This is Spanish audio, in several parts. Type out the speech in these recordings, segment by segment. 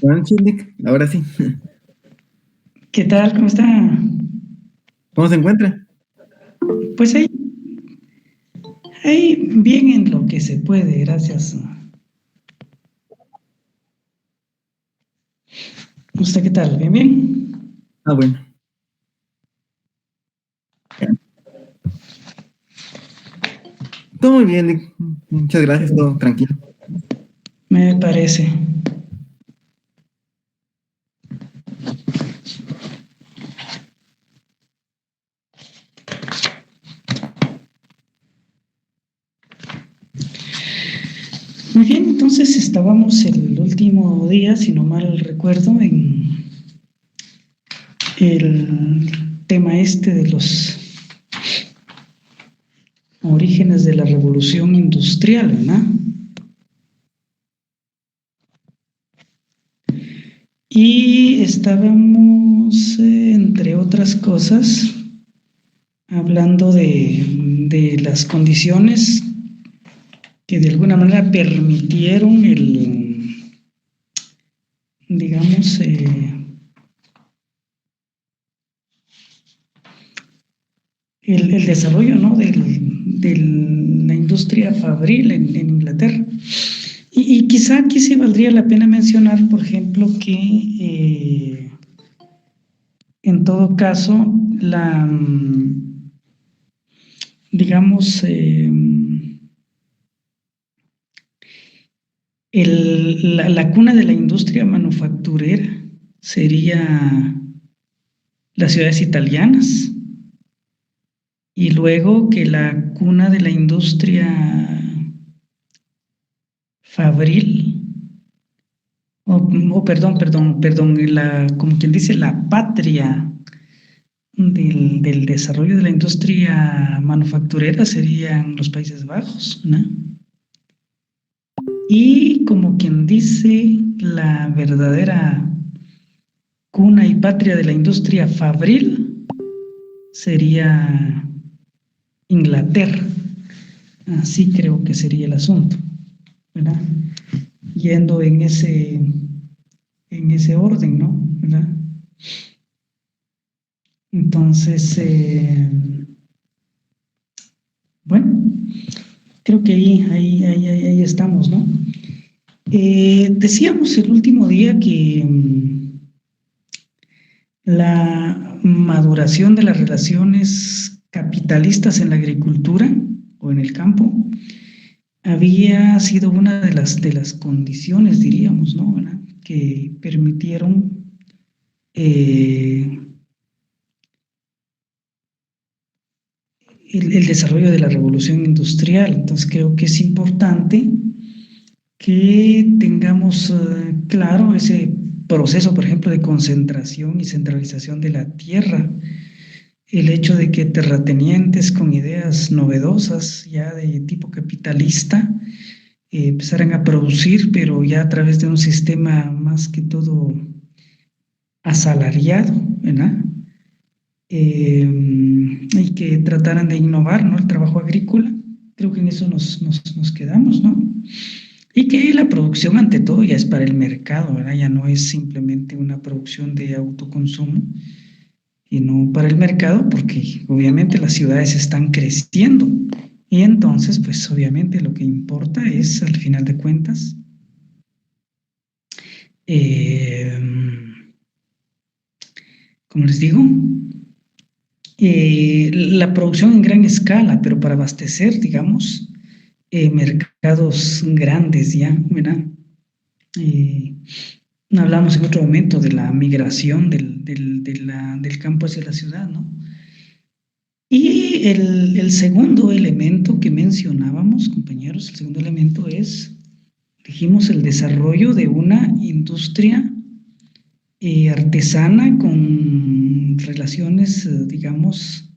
Bueno, Nick, ahora sí. ¿Qué tal? ¿Cómo está? ¿Cómo se encuentra? Pues ahí bien en lo que se puede, gracias. ¿Usted qué tal? ¿Bien, bien? Ah, bueno. Todo muy bien, Nick. Muchas gracias, todo tranquilo. Me parece. Muy bien, entonces estábamos el último día, si no mal recuerdo, en el tema este de los orígenes de la revolución industrial, ¿verdad? Y estábamos, entre otras cosas, hablando de las condiciones que de alguna manera permitieron digamos, el desarrollo, ¿no? de la industria fabril en Inglaterra. Y quizá aquí sí valdría la pena mencionar, por ejemplo, que en todo caso, digamos, la cuna de la industria manufacturera sería las ciudades italianas, y luego que la cuna de la industria fabril, perdón, como quien dice, la patria del desarrollo de la industria manufacturera serían los Países Bajos, ¿no? Y como quien dice, la verdadera cuna y patria de la industria fabril sería Inglaterra. Así creo que sería el asunto, ¿verdad? Yendo en ese orden, ¿no? ¿Verdad? Entonces, bueno, creo que ahí estamos, ¿no? Decíamos el último día que la maduración de las relaciones capitalistas en la agricultura o en el campo había sido una de las condiciones, diríamos, ¿no? ¿Verdad? Que permitieron el desarrollo de la revolución industrial. Entonces creo que es importante que tengamos claro ese proceso, por ejemplo, de concentración y centralización de la tierra, el hecho de que terratenientes con ideas novedosas, ya de tipo capitalista, empezaran a producir, pero ya a través de un sistema más que todo asalariado, ¿verdad? Y que trataran de innovar, ¿no? El trabajo agrícola, creo que en eso nos quedamos, ¿no? Y que la producción ante todo ya es para el mercado, ¿verdad? Ya no es simplemente una producción de autoconsumo, y no para el mercado, porque obviamente las ciudades están creciendo y entonces, pues obviamente lo que importa es, al final de cuentas, eh, como les digo, la producción en gran escala, pero para abastecer, digamos, mercados grandes ya, ¿verdad? Hablamos en otro momento de la migración del campo hacia la ciudad, ¿no? Y el segundo elemento que mencionábamos, compañeros, el segundo elemento es, dijimos, el desarrollo de una industria artesana con relaciones, digamos,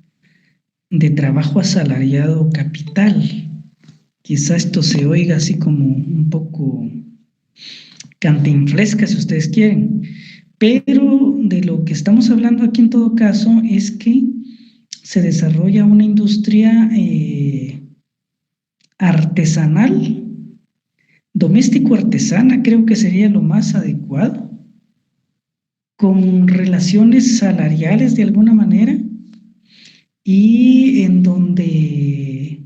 de trabajo asalariado capital, Quizá esto se oiga así como un poco cantinflesca, si ustedes quieren, pero de lo que estamos hablando aquí en todo caso es que se desarrolla una industria artesanal, doméstico-artesana, creo que sería lo más adecuado, con relaciones salariales de alguna manera y en donde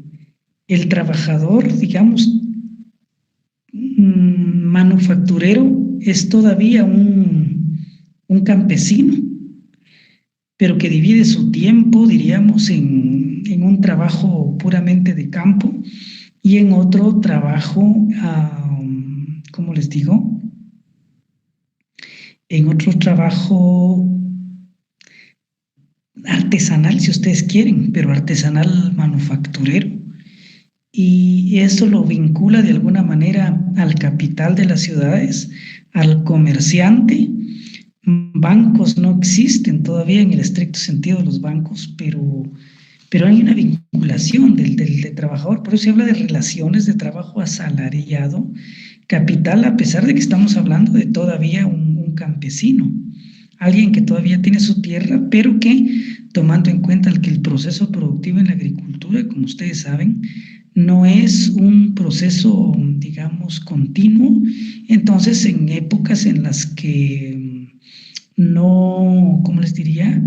el trabajador, digamos, manufacturero es todavía un campesino, pero que divide su tiempo, diríamos, en un trabajo puramente de campo y en otro trabajo, ¿cómo les digo? En otro trabajo artesanal, si ustedes quieren, pero artesanal manufacturero. Y eso lo vincula de alguna manera al capital de las ciudades, al comerciante. Bancos no existen todavía en el estricto sentido de los bancos, pero hay una vinculación del trabajador. Por eso se habla de relaciones de trabajo asalariado, capital, a pesar de que estamos hablando de todavía un campesino, alguien que todavía tiene su tierra, pero que, tomando en cuenta que el proceso productivo en la agricultura, como ustedes saben, no es un proceso, digamos, continuo. Entonces, en épocas en las que no, ¿cómo les diría?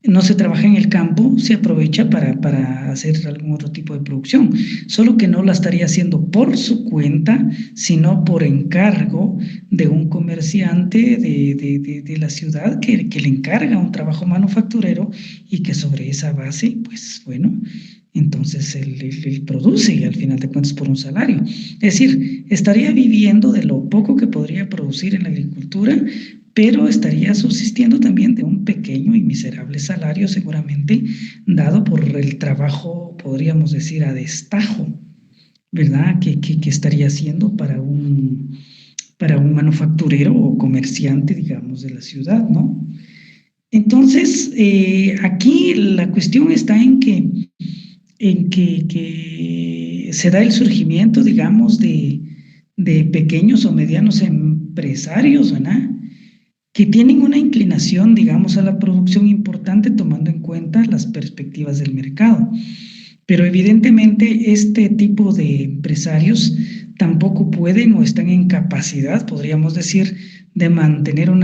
No se trabaja en el campo, se aprovecha para hacer algún otro tipo de producción, solo que no la estaría haciendo por su cuenta, sino por encargo de un comerciante de la ciudad que le encarga un trabajo manufacturero y que sobre esa base, pues bueno, entonces él produce y al final de cuentas por un salario. Es decir, estaría viviendo de lo poco que podría producir en la agricultura, pero estaría subsistiendo también de un pequeño y miserable salario seguramente dado por el trabajo, podríamos decir, a destajo, ¿verdad? Que estaría haciendo para un manufacturero o comerciante, digamos, de la ciudad, ¿no? Entonces, aquí la cuestión está que se da el surgimiento, digamos, de pequeños o medianos empresarios, ¿verdad? Que tienen una inclinación, digamos, a la producción importante tomando en cuenta las perspectivas del mercado. Pero evidentemente este tipo de empresarios tampoco pueden o están en capacidad, podríamos decir, de mantener un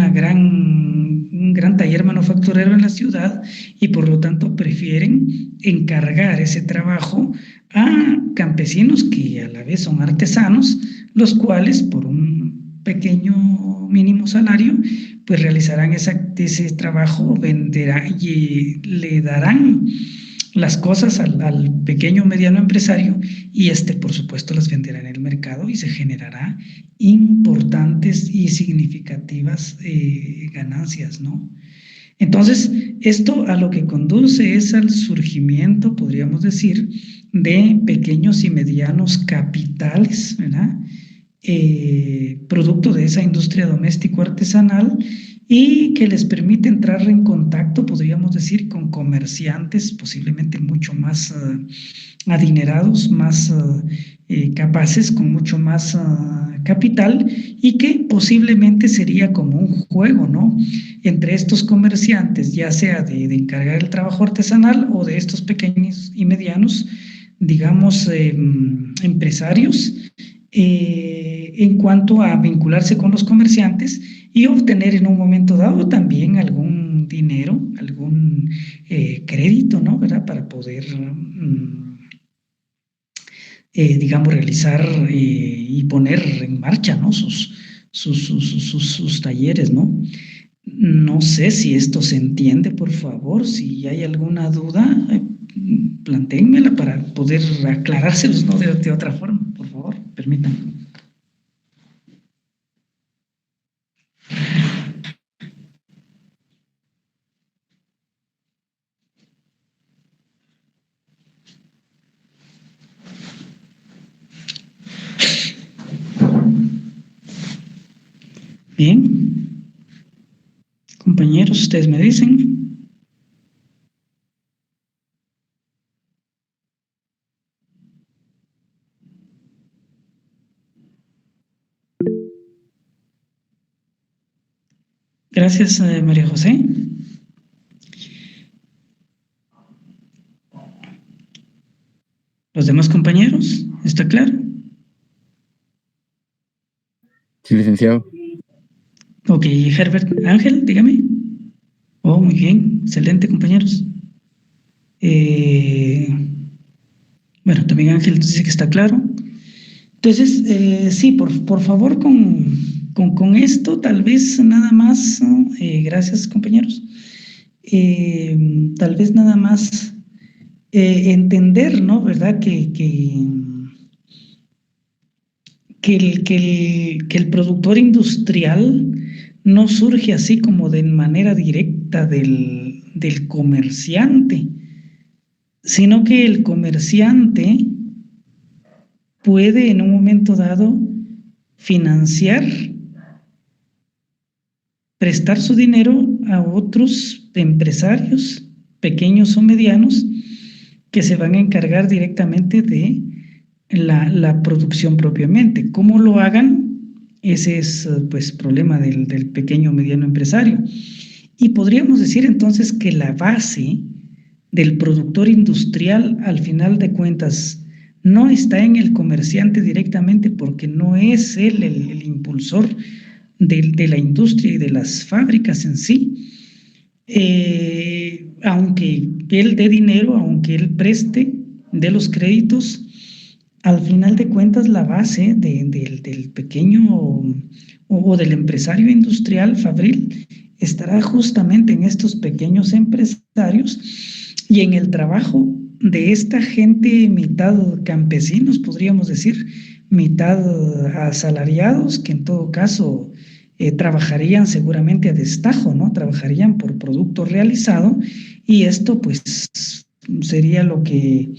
gran taller manufacturero en la ciudad y por lo tanto prefieren encargar ese trabajo a campesinos que a la vez son artesanos, los cuales por un pequeño mínimo salario pues realizarán ese trabajo, venderán y le darán las cosas al pequeño o mediano empresario y por supuesto, las venderá en el mercado y se generará importantes y significativas ganancias, ¿no? Entonces, esto a lo que conduce es al surgimiento, podríamos decir, de pequeños y medianos capitales, ¿verdad? Producto de esa industria doméstico-artesanal y que les permite entrar en contacto, podríamos decir, con comerciantes posiblemente mucho más adinerados, más capaces, con mucho más capital y que posiblemente sería como un juego, ¿no? Entre estos comerciantes, ya sea de encargar el trabajo artesanal o de estos pequeños y medianos, digamos, empresarios, en cuanto a vincularse con los comerciantes y obtener en un momento dado también algún dinero, algún crédito, ¿no? ¿Verdad? Para poder, digamos, realizar y poner en marcha, ¿no? Sus talleres, ¿no? No sé si esto se entiende, por favor. Si hay alguna duda, plantéenmela para poder aclarárselos, ¿no? De otra forma, por favor, permítanme. Bien, compañeros, ustedes me dicen. Gracias, María José. ¿Los demás compañeros? ¿Está claro? Sí, licenciado. Ok, Herbert. Ángel, dígame. Oh, muy bien. Excelente, compañeros. Bueno, también Ángel dice que está claro. Entonces, sí, por favor, con esto, tal vez nada más, ¿no? Gracias, compañeros. Tal vez nada más entender, ¿no? ¿Verdad? Que el productor industrial no surge así como de manera directa del comerciante, sino que el comerciante puede en un momento dado financiar, prestar su dinero a otros empresarios, pequeños o medianos, que se van a encargar directamente de la producción propiamente. ¿Cómo lo hagan? Ese es pues problema del pequeño o mediano empresario. Y podríamos decir entonces que la base del productor industrial, al final de cuentas, no está en el comerciante directamente, porque no es él el impulsor de la industria y de las fábricas en sí. Aunque él dé dinero, aunque él preste, dé los créditos, al final de cuentas la base del pequeño o del empresario industrial fabril estará justamente en estos pequeños empresarios y en el trabajo de esta gente, mitad campesinos, podríamos decir, mitad asalariados, que en todo caso trabajarían seguramente a destajo, ¿no? Trabajarían por producto realizado, y esto pues sería lo que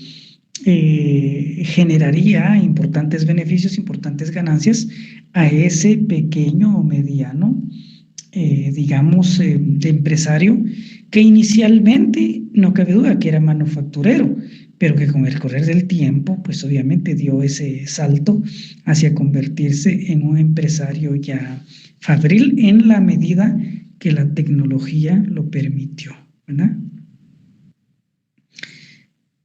generaría importantes beneficios, importantes ganancias a ese pequeño o mediano, digamos, de empresario, que inicialmente no cabe duda que era manufacturero, pero que con el correr del tiempo, pues obviamente dio ese salto hacia convertirse en un empresario ya fabril en la medida que la tecnología lo permitió, ¿verdad?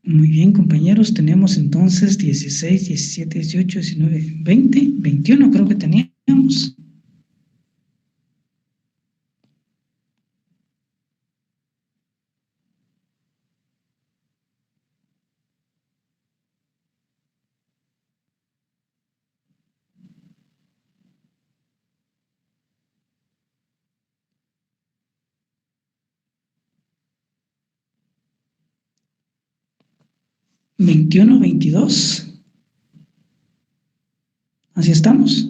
Muy bien, compañeros, tenemos entonces 16, 17, 18, 19, 20, 21 creo que teníamos. ¿21, 22? ¿Así estamos?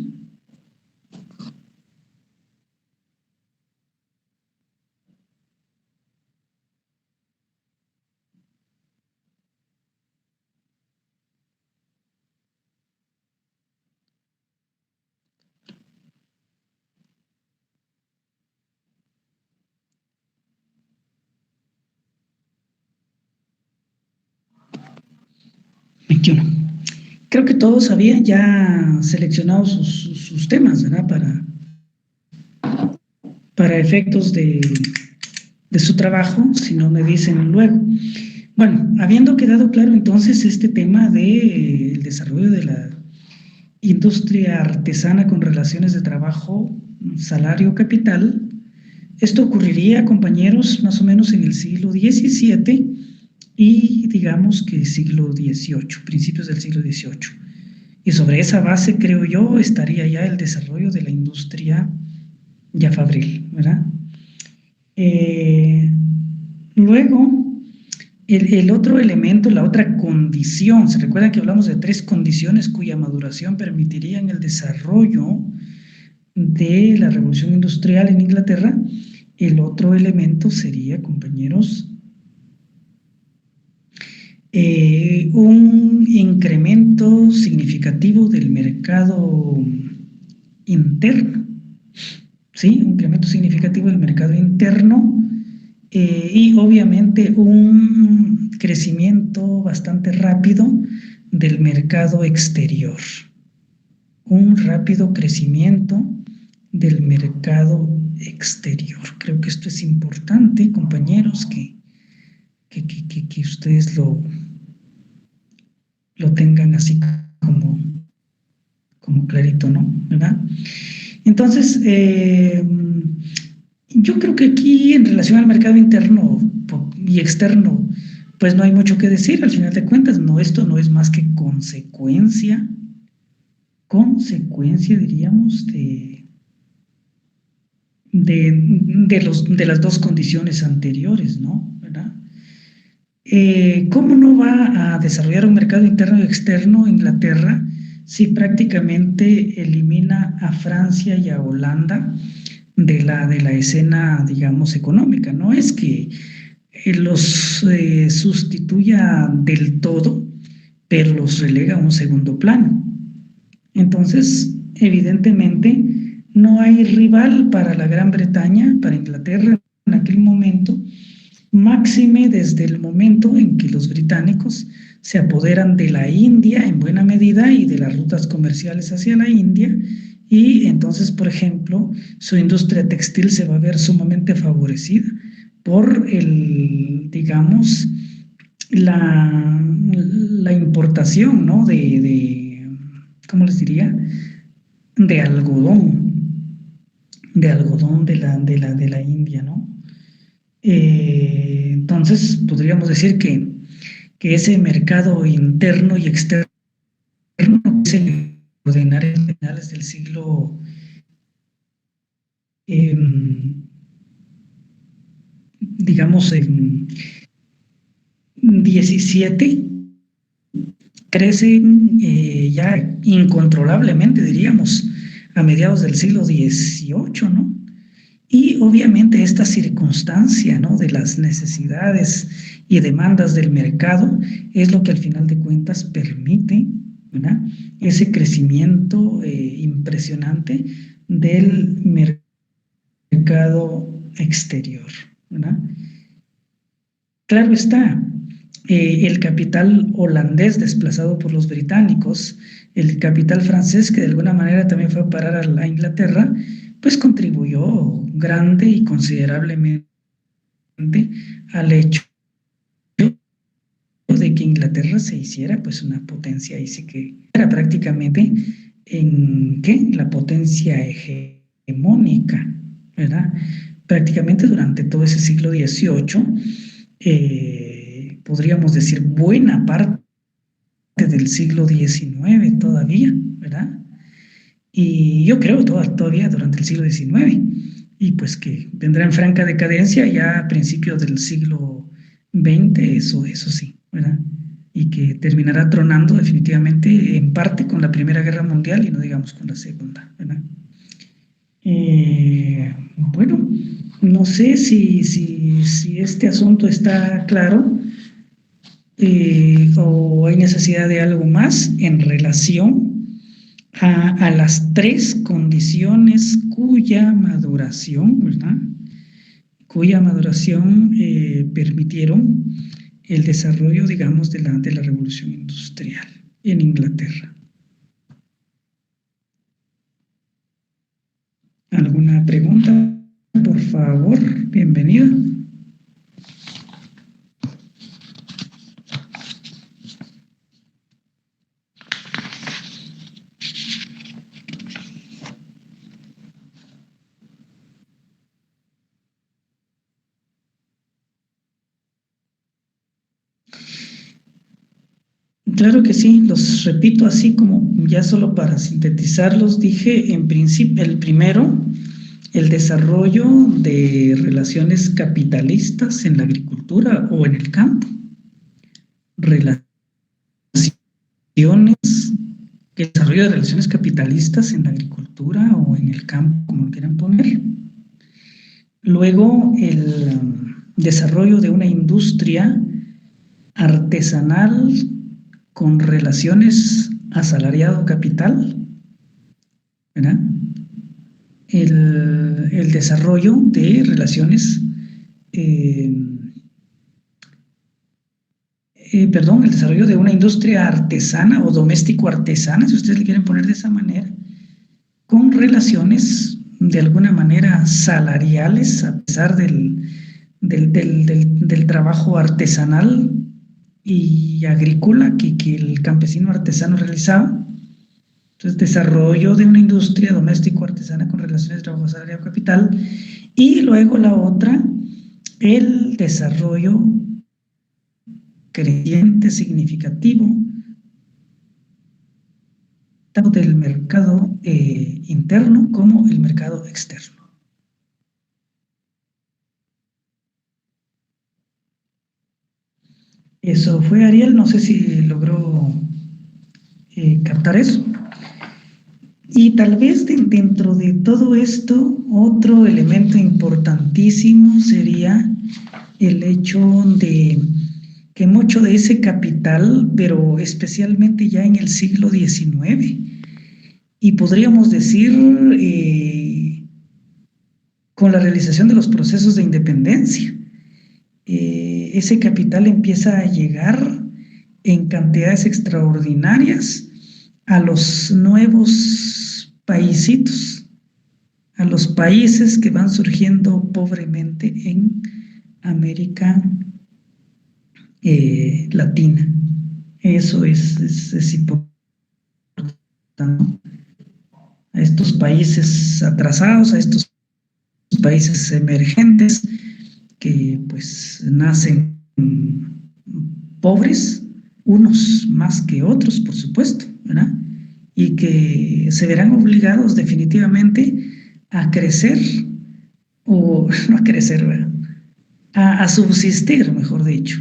¿21? Creo que todos habían ya seleccionado sus temas, ¿verdad? Para efectos de su trabajo, si no me dicen luego. Bueno, habiendo quedado claro entonces este tema del desarrollo de la industria artesana con relaciones de trabajo, salario, capital, esto ocurriría, compañeros, más o menos en el siglo XVII y digamos que siglo XVIII, principios del siglo XVIII. Y sobre esa base, creo yo, estaría ya el desarrollo de la industria ya fabril, ¿verdad? Luego, el otro elemento, la otra condición, se recuerda que hablamos de 3 condiciones cuya maduración permitirían el desarrollo de la revolución industrial en Inglaterra. El otro elemento sería, compañeros, un incremento significativo del mercado interno, ¿sí? Un incremento significativo del mercado interno y obviamente un crecimiento bastante rápido del mercado exterior. Un rápido crecimiento del mercado exterior. Creo que esto es importante, compañeros, que ustedes lo tengan así como clarito, ¿no? ¿Verdad? Entonces, yo creo que aquí en relación al mercado interno y externo, pues no hay mucho que decir, al final de cuentas, esto no es más que consecuencia, diríamos, de las dos condiciones anteriores, ¿no? ¿Verdad? ¿Cómo no va a desarrollar un mercado interno y externo Inglaterra si prácticamente elimina a Francia y a Holanda de la escena, digamos, económica? No es que los sustituya del todo, pero los relega a un segundo plano. Entonces, evidentemente, no hay rival para la Gran Bretaña, para Inglaterra en aquel momento, máxime desde el momento en que los británicos se apoderan de la India en buena medida y de las rutas comerciales hacia la India, y entonces, por ejemplo, su industria textil se va a ver sumamente favorecida por digamos, la importación, ¿no? ¿Cómo les diría? De algodón de la India, ¿no? Entonces, podríamos decir que ese mercado interno y externo se ordenar en finales del siglo digamos, en 17, crecen ya incontrolablemente, diríamos, a mediados del siglo XVIII, ¿no? Y obviamente esta circunstancia, ¿no?, de las necesidades y demandas del mercado es lo que al final de cuentas permite, ¿verdad?, ese crecimiento impresionante del mercado exterior, ¿verdad? Claro está, el capital holandés desplazado por los británicos, el capital francés que de alguna manera también fue a parar a Inglaterra, pues contribuyó grande y considerablemente al hecho de que Inglaterra se hiciera pues una potencia, y sí que era prácticamente la potencia hegemónica, ¿verdad? Prácticamente durante todo ese siglo XVIII, podríamos decir buena parte del siglo XIX todavía, ¿verdad? Y yo creo todavía durante el siglo XIX, y pues que vendrá en franca decadencia ya a principios del siglo XX, eso sí, ¿verdad? Y que terminará tronando definitivamente en parte con la Primera Guerra Mundial y no digamos con la Segunda, ¿verdad? Bueno, no sé si este asunto está claro o hay necesidad de algo más en relación a las tres condiciones cuya maduración, ¿verdad?, permitieron el desarrollo, digamos, de la revolución industrial en Inglaterra. ¿Alguna pregunta? Por favor, bienvenida. Claro que sí, los repito así como ya solo para sintetizarlos. Dije en principio, el primero, el desarrollo de relaciones capitalistas en la agricultura o en el campo. El desarrollo de relaciones capitalistas en la agricultura o en el campo, como lo quieran poner. Luego, el desarrollo de una industria artesanal con relaciones asalariado-capital, ¿verdad? El desarrollo de relaciones, el desarrollo de una industria artesana o doméstico-artesana, si ustedes le quieren poner de esa manera, con relaciones de alguna manera salariales, a pesar del trabajo artesanal y agrícola que el campesino artesano realizaba. Entonces, desarrollo de una industria doméstico-artesana con relaciones de trabajo salarial capital. Y luego la otra, el desarrollo creciente, significativo, tanto del mercado interno como el mercado externo. Eso fue, Ariel, no sé si logró captar eso. Y tal vez dentro de todo esto, otro elemento importantísimo sería el hecho de que mucho de ese capital, pero especialmente ya en el siglo XIX, y podríamos decir con la realización de los procesos de independencia, ese capital empieza a llegar en cantidades extraordinarias a los nuevos paisitos, a los países que van surgiendo pobremente en América Latina. Eso es importante. A estos países atrasados, a estos países emergentes que pues nacen pobres, unos más que otros, por supuesto, ¿verdad? Y que se verán obligados definitivamente a crecer, o no a crecer, ¿verdad? A subsistir, mejor dicho,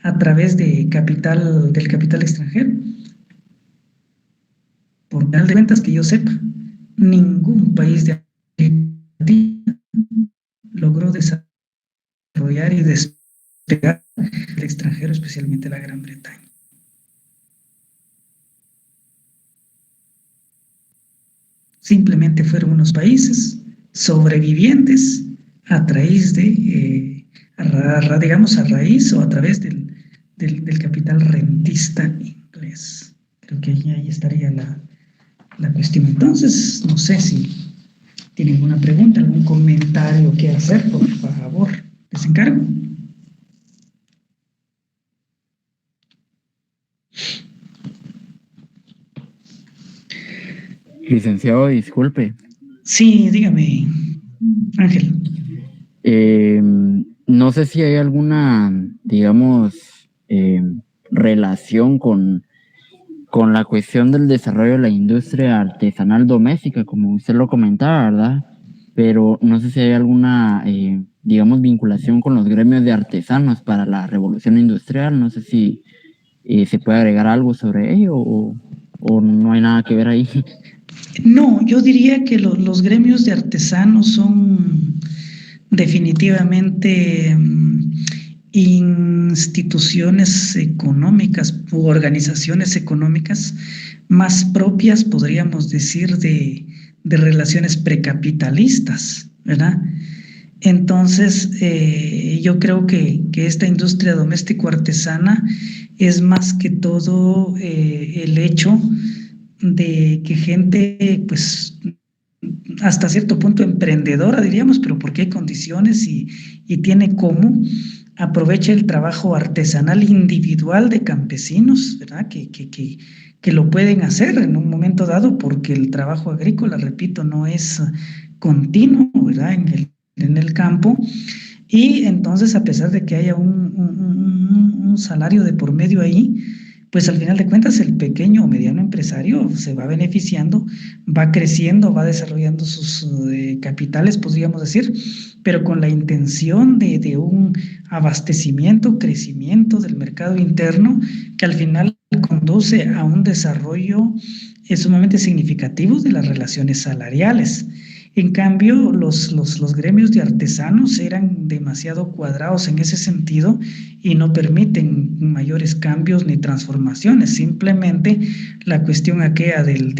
a través del capital extranjero. Por final de cuentas, que yo sepa, ningún país de América Latina logró desarrollar y despegar el extranjero, especialmente la Gran Bretaña. Simplemente fueron unos países sobrevivientes a raíz de, digamos, a raíz o a través del capital rentista inglés. Creo que ahí estaría la cuestión. Entonces, no sé si tienen alguna pregunta, algún comentario que hacer, por favor, les encargo. Licenciado, disculpe. Sí, dígame, Ángel. No sé si hay alguna, digamos, relación con la cuestión del desarrollo de la industria artesanal doméstica, como usted lo comentaba, ¿verdad? Pero no sé si hay alguna, digamos, vinculación con los gremios de artesanos para la revolución industrial. No sé si se puede agregar algo sobre ello o no hay nada que ver ahí. No, yo diría que los gremios de artesanos son definitivamente instituciones económicas u organizaciones económicas más propias, podríamos decir, de relaciones precapitalistas, ¿verdad? Entonces, yo creo que esta industria doméstico-artesana es más que todo el hecho de que gente, pues, hasta cierto punto emprendedora, diríamos, pero porque hay condiciones y tiene cómo, aprovecha el trabajo artesanal individual de campesinos, ¿verdad? Que lo pueden hacer en un momento dado, porque el trabajo agrícola, repito, no es continuo, ¿verdad? En el campo. Y entonces, a pesar de que haya un salario de por medio ahí, pues al final de cuentas el pequeño o mediano empresario se va beneficiando, va creciendo, va desarrollando sus capitales, podríamos decir, pero con la intención de un abastecimiento, crecimiento del mercado interno, que al final conduce a un desarrollo sumamente significativo de las relaciones salariales. En cambio, los gremios de artesanos eran demasiado cuadrados en ese sentido y no permiten mayores cambios ni transformaciones. Simplemente la cuestión aquella del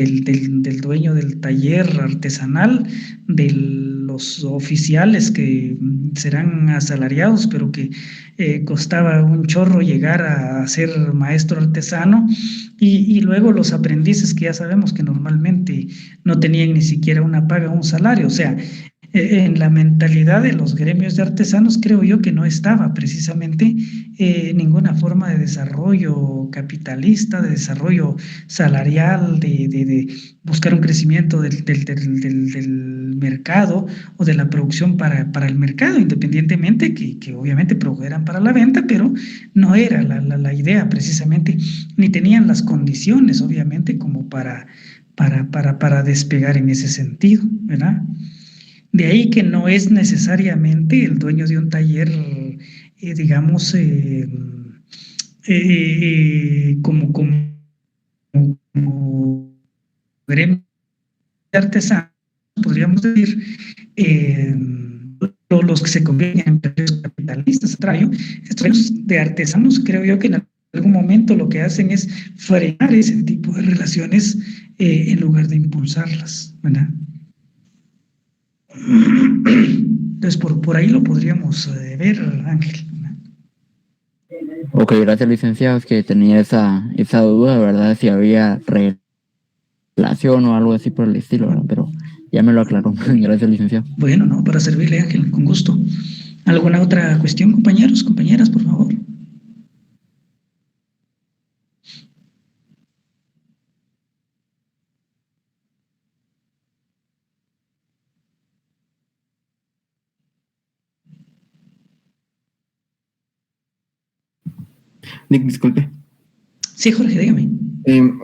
dueño del taller artesanal, de los oficiales que serán asalariados, pero que costaba un chorro llegar a ser maestro artesano, Y luego los aprendices que ya sabemos que normalmente no tenían ni siquiera una paga o un salario. O sea, en la mentalidad de los gremios de artesanos creo yo que no estaba precisamente ninguna forma de desarrollo capitalista, de desarrollo salarial, de buscar un crecimiento del mercado o de la producción para el mercado, independientemente que obviamente produjeran para la venta, pero no era la idea precisamente, ni tenían las condiciones obviamente como para despegar en ese sentido, ¿verdad? De ahí que no es necesariamente el dueño de un taller, digamos, como gremio de artesanos, podríamos decir, los que se convierten en empresarios capitalistas. Estos gremios de artesanos creo yo que en algún momento lo que hacen es frenar ese tipo de relaciones en lugar de impulsarlas, ¿verdad? Entonces, por ahí lo podríamos ver, Ángel. Ok, gracias, licenciado. Es que tenía esa duda, ¿verdad? Si había relación o algo así por el estilo, ¿verdad? Pero ya me lo aclaró. Gracias, licenciado. Bueno, no, para servirle, Ángel, con gusto. ¿Alguna otra cuestión, compañeros, compañeras, por favor? Nick, disculpe. Sí, Jorge, dígame.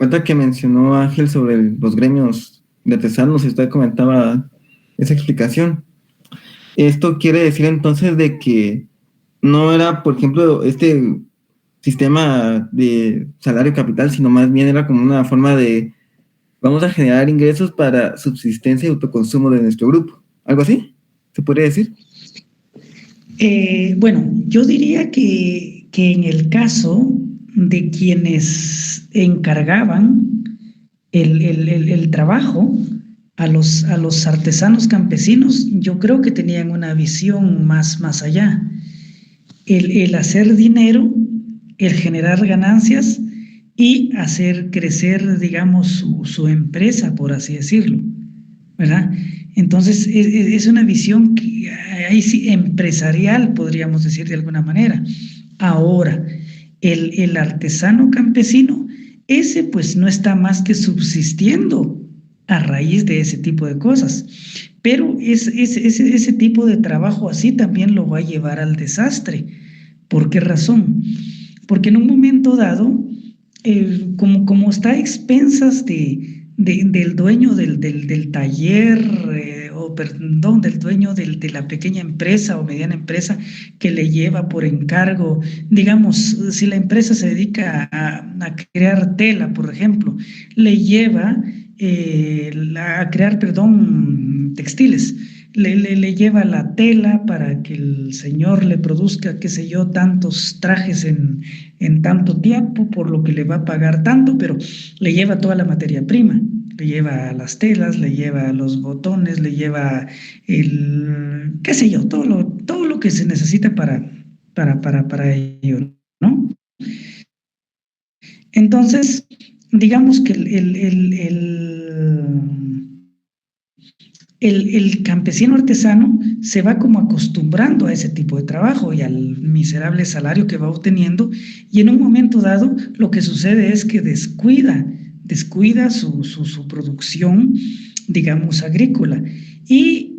Ahorita que mencionó Ángel sobre los gremios de artesanos, usted comentaba esa explicación. Esto quiere decir entonces de que no era, por ejemplo, este sistema de salario capital, sino más bien era como una forma de vamos a generar ingresos para subsistencia y autoconsumo de nuestro grupo. ¿Algo así? ¿Se podría decir? Bueno, yo diría que en el caso de quienes encargaban el trabajo a los artesanos campesinos, yo creo que tenían una visión más allá. El hacer dinero, el generar ganancias y hacer crecer, digamos, su empresa, por así decirlo, ¿verdad? Entonces, es una visión que ahí sí empresarial, podríamos decir de alguna manera. Ahora, el artesano campesino, ese pues no está más que subsistiendo a raíz de ese tipo de cosas. Pero ese tipo de trabajo así también lo va a llevar al desastre. ¿Por qué razón? Porque en un momento dado, como está a expensas del dueño del taller, o perdón, del dueño de la pequeña empresa o mediana empresa que le lleva por encargo, digamos, si la empresa se dedica a crear tela, por ejemplo, le lleva a crear, perdón, textiles. Le lleva la tela para que el señor le produzca, qué sé yo, tantos trajes en tanto tiempo, por lo que le va a pagar tanto, pero le lleva toda la materia prima, le lleva las telas, le lleva los botones, le lleva qué sé yo, todo lo que se necesita para ello, ¿no? Entonces, digamos que el campesino artesano se va como acostumbrando a ese tipo de trabajo y al miserable salario que va obteniendo, y en un momento dado lo que sucede es que descuida su producción, digamos, agrícola, y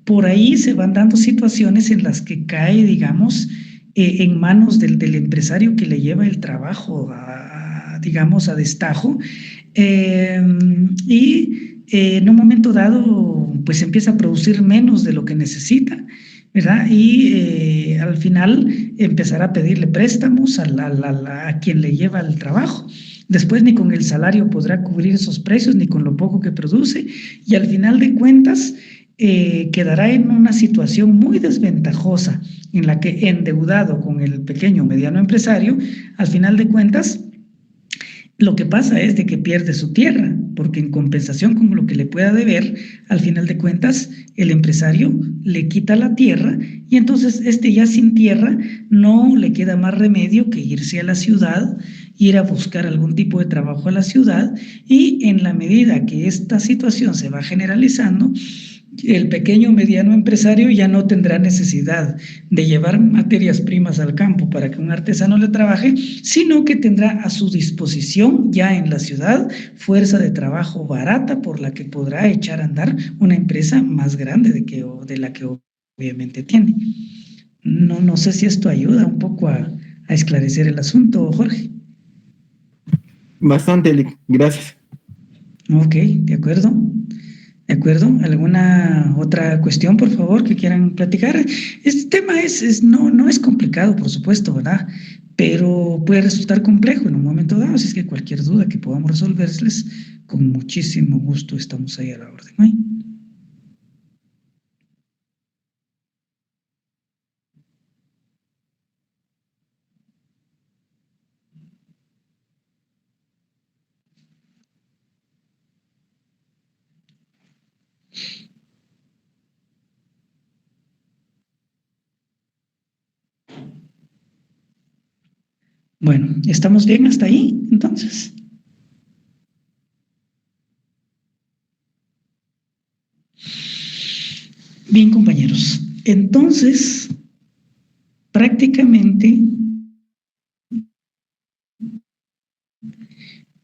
por ahí se van dando situaciones en las que cae, digamos, en manos del empresario que le lleva el trabajo digamos, a destajo, y en un momento dado, pues empieza a producir menos de lo que necesita, ¿verdad? Y al final empezará a pedirle préstamos a quien le lleva el trabajo. Después ni con el salario podrá cubrir esos precios, ni con lo poco que produce, y al final de cuentas quedará en una situación muy desventajosa, en la que, endeudado con el pequeño o mediano empresario, al final de cuentas Lo que pasa es de que pierde su tierra, porque en compensación con lo que le pueda deber, al final de cuentas, el empresario le quita la tierra y entonces ya sin tierra no le queda más remedio que irse a la ciudad, ir a buscar algún tipo de trabajo a la ciudad y en la medida que esta situación se va generalizando, el pequeño o mediano empresario ya no tendrá necesidad de llevar materias primas al campo para que un artesano le trabaje, sino que tendrá a su disposición ya en la ciudad fuerza de trabajo barata por la que podrá echar a andar una empresa más grande de la que obviamente tiene. No sé si esto ayuda un poco a esclarecer el asunto, Jorge. Bastante, Eric. Gracias. Ok, de acuerdo. ¿De acuerdo? ¿Alguna otra cuestión, por favor, que quieran platicar? Este tema no es complicado, por supuesto, ¿verdad? Pero puede resultar complejo en un momento dado, así es que cualquier duda que podamos resolverles, con muchísimo gusto estamos ahí a la orden, ¿no? Bueno, ¿estamos bien hasta ahí, entonces? Bien, compañeros. Entonces, prácticamente,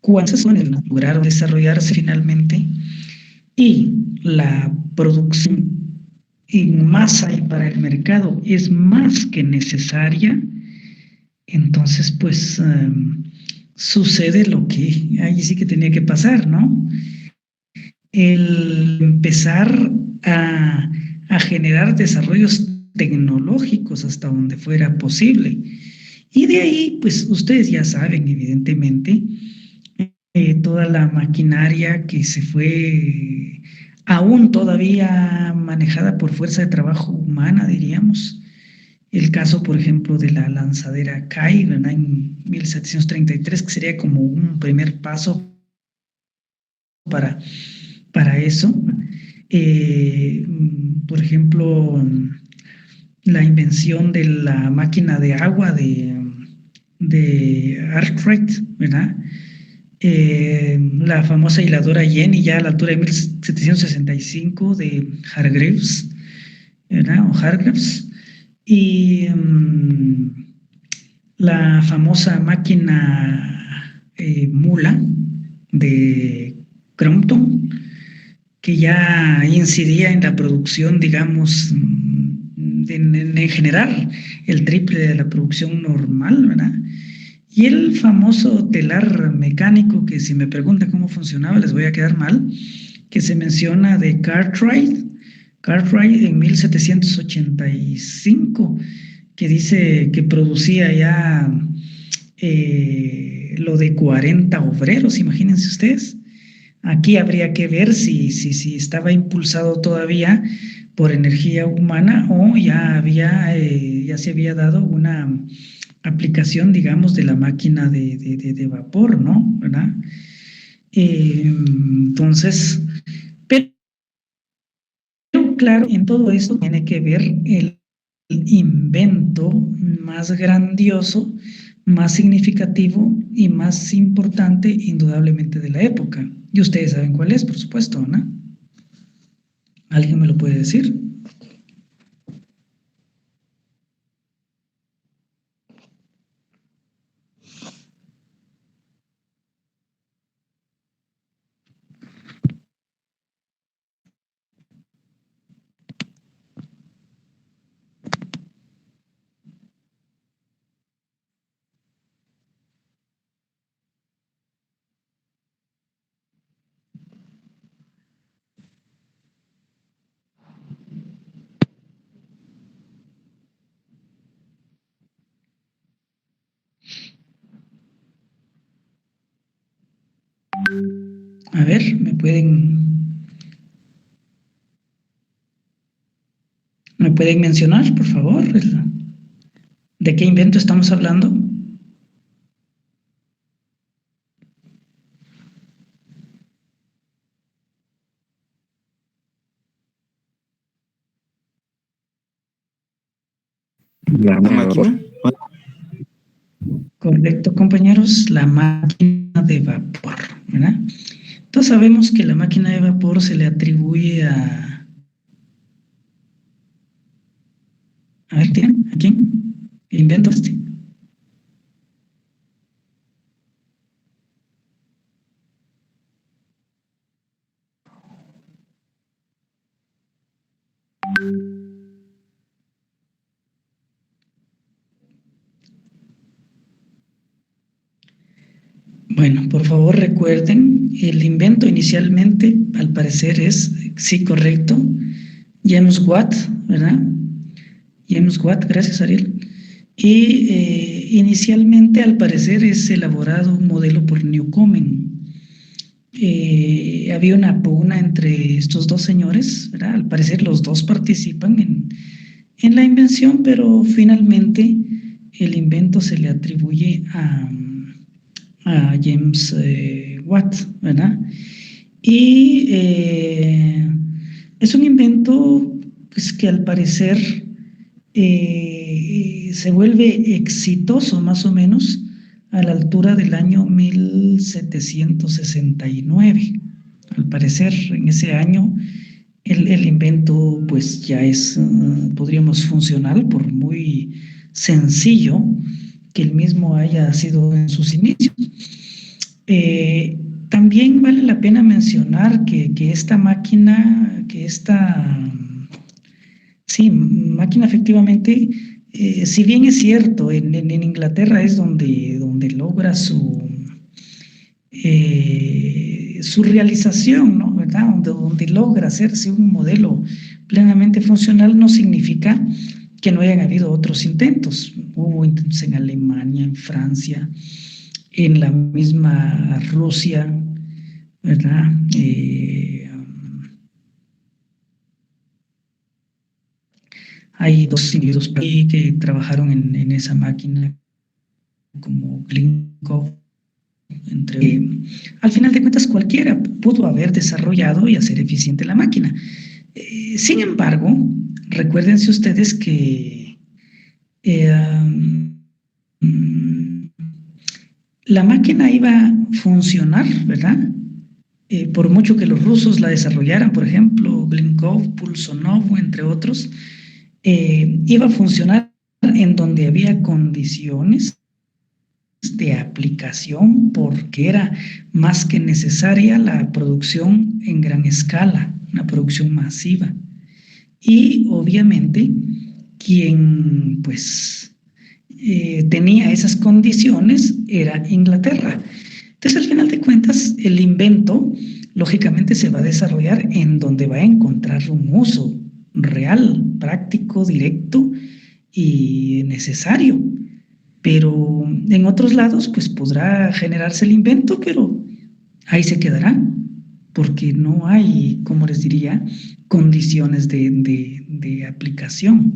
cuando se lograron desarrollarse finalmente y la producción en masa y para el mercado es más que necesaria, entonces pues sucede lo que ahí sí que tenía que pasar, ¿no? El empezar a generar desarrollos tecnológicos hasta donde fuera posible. Y de ahí, pues ustedes ya saben, evidentemente, toda la maquinaria que se fue aún todavía manejada por fuerza de trabajo humana, diríamos. El caso, por ejemplo, de la lanzadera Kai, ¿verdad? En 1733, que sería como un primer paso para eso. Por ejemplo, la invención de la máquina de agua de Arkwright, ¿verdad? La famosa hiladora Jenny, ya a la altura de 1765 de Hargreaves, ¿verdad? O Hargreaves. Y la famosa máquina mula de Crompton, que ya incidía en la producción, digamos, en generar el triple de la producción normal, ¿verdad? Y el famoso telar mecánico, que si me preguntan cómo funcionaba, les voy a quedar mal, que se menciona de Cartwright en 1785, que dice que producía ya lo de 40 obreros, imagínense ustedes. Aquí habría que ver si estaba impulsado todavía por energía humana o ya se había dado una aplicación, digamos, de la máquina de vapor, ¿no? ¿Verdad? Entonces, pero claro, en todo esto tiene que ver el invento más grandioso, más significativo y más importante, indudablemente, de la época. Y ustedes saben cuál es, por supuesto, ¿no? ¿Alguien me lo puede decir? A ver, ¿me pueden mencionar, por favor? ¿De qué invento estamos hablando? ¿La máquina? Correcto, compañeros, la máquina de vapor, ¿verdad? Todos sabemos que la máquina de vapor se le atribuye a ver, ¿a quién? ¿El invento este? Bueno, por favor recuerden, el invento inicialmente, al parecer es, sí, correcto, James Watt, ¿verdad? James Watt, gracias Ariel. Y inicialmente, al parecer, es elaborado un modelo por Newcomen. Había una pugna entre estos dos señores, ¿verdad? Al parecer los dos participan en la invención, pero finalmente el invento se le atribuye a James Watt, ¿verdad? Y es un invento pues, que al parecer se vuelve exitoso más o menos a la altura del año 1769. Al parecer, en ese año, el invento pues ya es, podríamos, funcional, por muy sencillo que el mismo haya sido en sus inicios. También vale la pena mencionar que esta máquina, sí, máquina efectivamente, si bien es cierto, en Inglaterra es donde logra su realización, ¿no? ¿Verdad? Donde logra hacerse un modelo plenamente funcional, no significa que no hayan habido otros intentos. Hubo intentos en Alemania, en Francia, en la misma Rusia, ¿verdad? Hay dos individuos que trabajaron en esa máquina, como Blinkov, al final de cuentas cualquiera pudo haber desarrollado y hacer eficiente la máquina. Sin embargo, recuérdense ustedes que la máquina iba a funcionar, ¿verdad? Por mucho que los rusos la desarrollaran, por ejemplo, Blinkov, Pulsonov, entre otros, iba a funcionar en donde había condiciones de aplicación, porque era más que necesaria la producción en gran escala, una producción masiva. Y obviamente quien pues tenía esas condiciones era Inglaterra. Entonces, al final de cuentas, el invento lógicamente se va a desarrollar en donde va a encontrar un uso real, práctico, directo y necesario. Pero en otros lados, pues podrá generarse el invento, pero ahí se quedará, porque no hay, como les diría, condiciones de aplicación.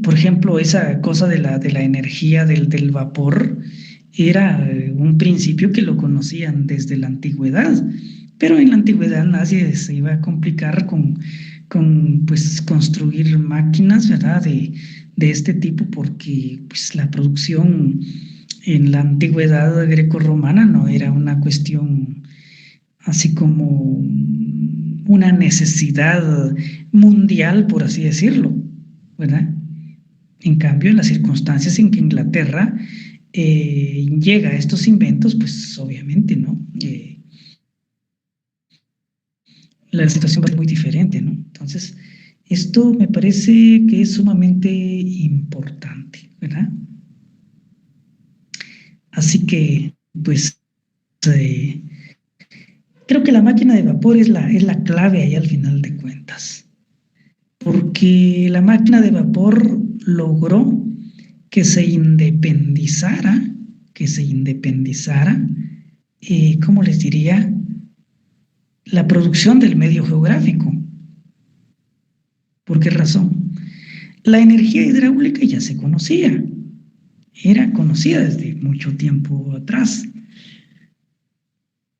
Por ejemplo, esa cosa de la energía del vapor era un principio que lo conocían desde la antigüedad, pero en la antigüedad nadie se iba a complicar con pues, construir máquinas, ¿verdad?, de este tipo, porque pues, la producción en la antigüedad grecorromana no era una cuestión así como una necesidad mundial, por así decirlo, ¿verdad? En cambio, en las circunstancias en que Inglaterra llega a estos inventos, pues obviamente, ¿no? La situación va a ser muy diferente, ¿no? Entonces, esto me parece que es sumamente importante, ¿verdad? Así que, pues, creo que la máquina de vapor es la clave ahí al final de cuentas, porque la máquina de vapor logró que se independizara, ¿cómo les diría?, la producción del medio geográfico. ¿Por qué razón? La energía hidráulica ya se conocía, era conocida desde mucho tiempo atrás.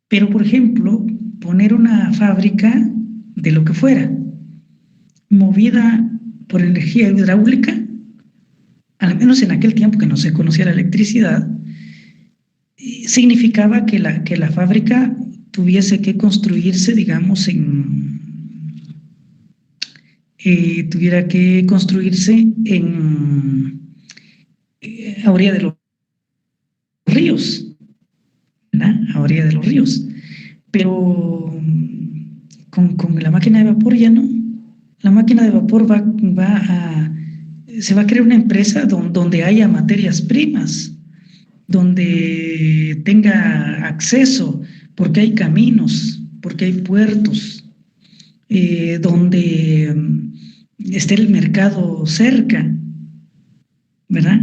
Pero, por ejemplo, poner una fábrica de lo que fuera, movida por energía hidráulica, al menos en aquel tiempo que no se conocía la electricidad, significaba que la fábrica tuviese que construirse, digamos, tuviera que construirse a orilla de los ríos, ¿verdad? A orilla de los ríos. Pero con la máquina de vapor ya no. La máquina de vapor se va a crear una empresa donde haya materias primas, donde tenga acceso, porque hay caminos, porque hay puertos, donde esté el mercado cerca, ¿verdad?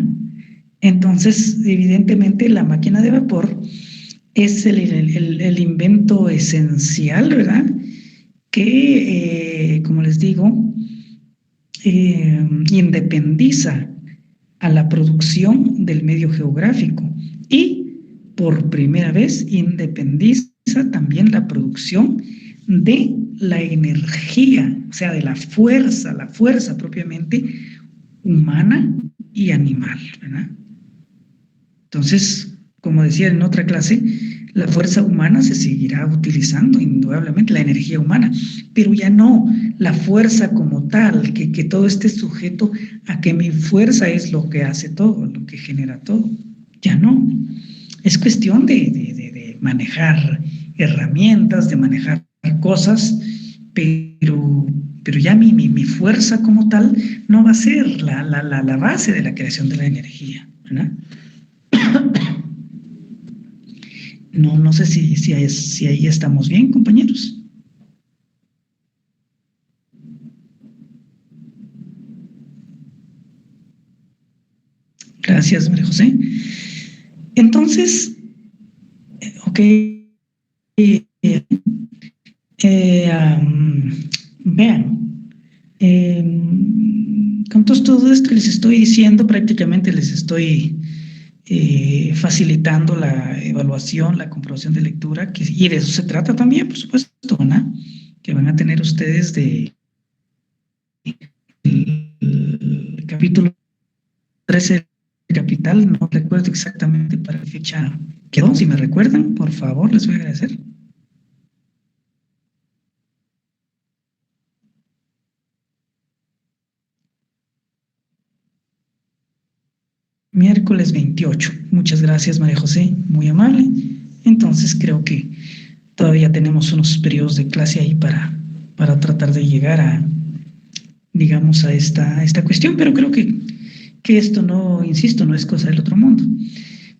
Entonces, evidentemente, la máquina de vapor es el invento esencial, ¿verdad? Que, como les digo, independiza a la producción del medio geográfico y por primera vez independiza también la producción de la energía, o sea, de la fuerza propiamente humana y animal, ¿verdad? Entonces, como decía en otra clase, la fuerza humana se seguirá utilizando, indudablemente, la energía humana, pero ya no la fuerza como tal, que todo esté sujeto a que mi fuerza es lo que hace todo, lo que genera todo. Ya no. Es cuestión de manejar herramientas, de manejar cosas, pero ya mi fuerza como tal no va a ser la base de la creación de la energía, ¿verdad? No sé si ahí estamos bien, compañeros. Gracias, María José. Entonces, ok. Vean, con todo esto que les estoy diciendo, prácticamente les estoy facilitando la evaluación, la comprobación de lectura, y de eso se trata también, por supuesto, ¿no? Que van a tener ustedes del capítulo 13 del Capital, no recuerdo exactamente para qué fecha quedó, si me recuerdan, por favor, les voy a agradecer. Miércoles 28. Muchas gracias, María José, muy amable. Entonces creo que todavía tenemos unos periodos de clase ahí para tratar de llegar a, digamos, a esta cuestión, pero creo que esto no, insisto, no es cosa del otro mundo.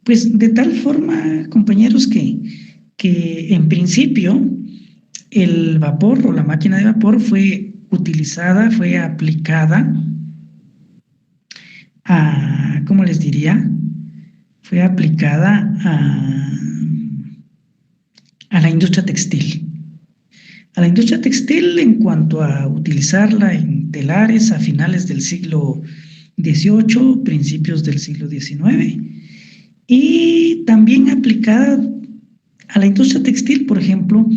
Pues de tal forma, compañeros, que en principio el vapor o la máquina de vapor fue utilizada, fue aplicada a, ¿cómo les diría? Fue aplicada a la industria textil. A la industria textil en cuanto a utilizarla en telares a finales del siglo XVIII, principios del siglo XIX, y también aplicada a la industria textil, por ejemplo,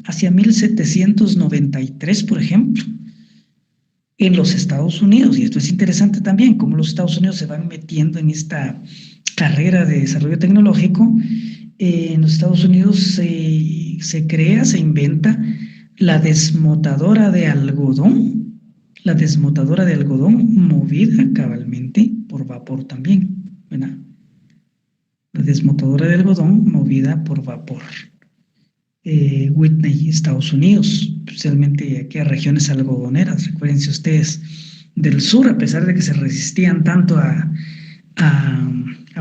hacia 1793, por ejemplo, en los Estados Unidos. Y esto es interesante también, cómo los Estados Unidos se van metiendo en esta carrera de desarrollo tecnológico. En los Estados Unidos se crea, se inventa la desmotadora de algodón, movida cabalmente por vapor también, ¿verdad? La desmotadora de algodón movida por vapor. Whitney, Estados Unidos, especialmente aquí a regiones algodoneras. Recuérdense ustedes del sur, a pesar de que se resistían tanto a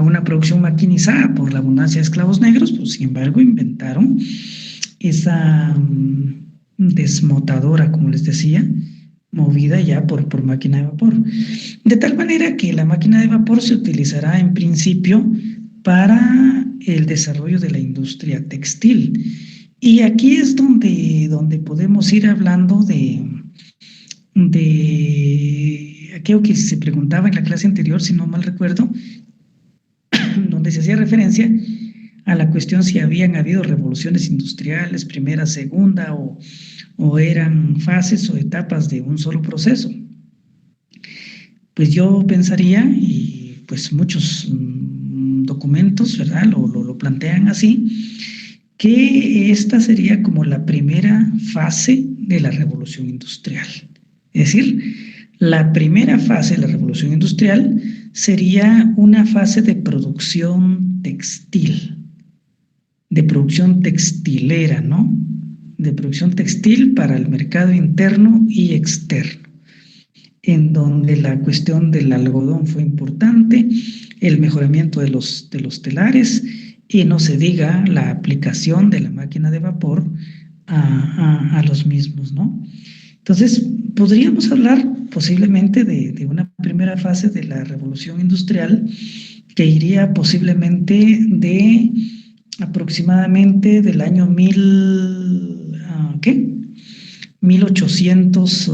una producción maquinizada por la abundancia de esclavos negros, pues sin embargo inventaron esa desmotadora, como les decía, movida ya por máquina de vapor. De tal manera que la máquina de vapor se utilizará en principio para el desarrollo de la industria textil. Y aquí es donde podemos ir hablando de aquello que se preguntaba en la clase anterior, si no mal recuerdo, donde se hacía referencia a la cuestión si habían habido revoluciones industriales, primera, segunda, o eran fases o etapas de un solo proceso. Pues yo pensaría, y pues muchos documentos, ¿verdad? Lo plantean así, que esta sería como la primera fase de la revolución industrial. Es decir, la primera fase de la revolución industrial sería una fase de producción textil, de producción textilera, ¿no? De producción textil para el mercado interno y externo, en donde la cuestión del algodón fue importante, el mejoramiento de los telares y no se diga la aplicación de la máquina de vapor a los mismos, ¿no? Entonces, podríamos hablar posiblemente de una primera fase de la revolución industrial que iría posiblemente de aproximadamente del año 1800,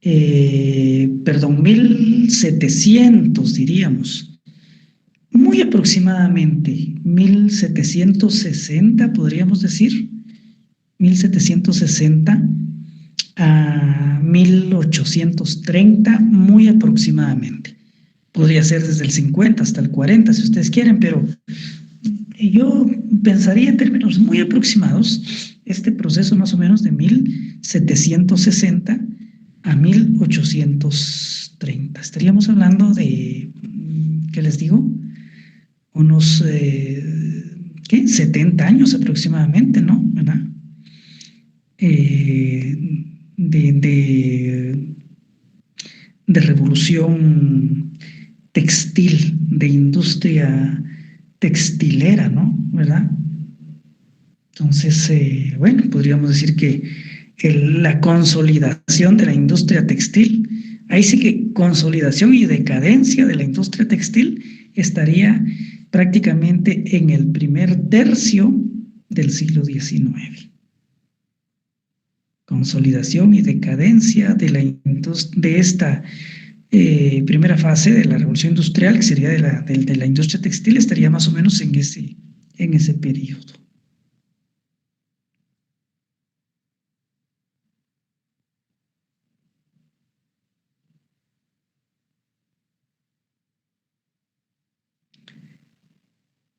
1700 diríamos, muy aproximadamente 1760 podríamos decir, 1760 a 1830 muy aproximadamente. Podría ser desde el 50 hasta el 40 si ustedes quieren, pero yo pensaría en términos muy aproximados este proceso más o menos de 1760 a 1830. Estaríamos hablando de, ¿qué les digo? Unos 70 años aproximadamente, ¿no? ¿Verdad? De revolución textil, de industria textilera, ¿no? ¿Verdad? Entonces, bueno, podríamos decir que la consolidación de la industria textil, ahí sí que consolidación y decadencia de la industria textil estaría prácticamente en el primer tercio del siglo XIX. Consolidación y decadencia de esta primera fase de la revolución industrial, que sería de la industria textil, estaría más o menos en ese periodo.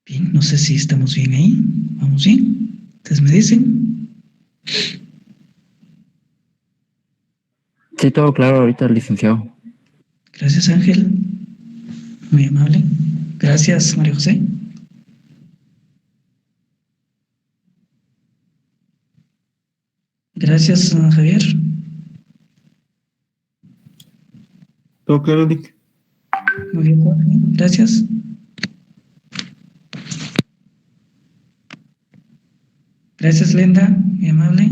Bien, no sé si estamos bien ahí. ¿Vamos bien? ¿Ustedes me dicen? Sí, todo claro ahorita, licenciado. Gracias, Ángel. Muy amable. Gracias, María José. Gracias, Javier. Todo claro, Dick. Muy bien, Jorge. Gracias. Gracias, Lenda. Muy amable.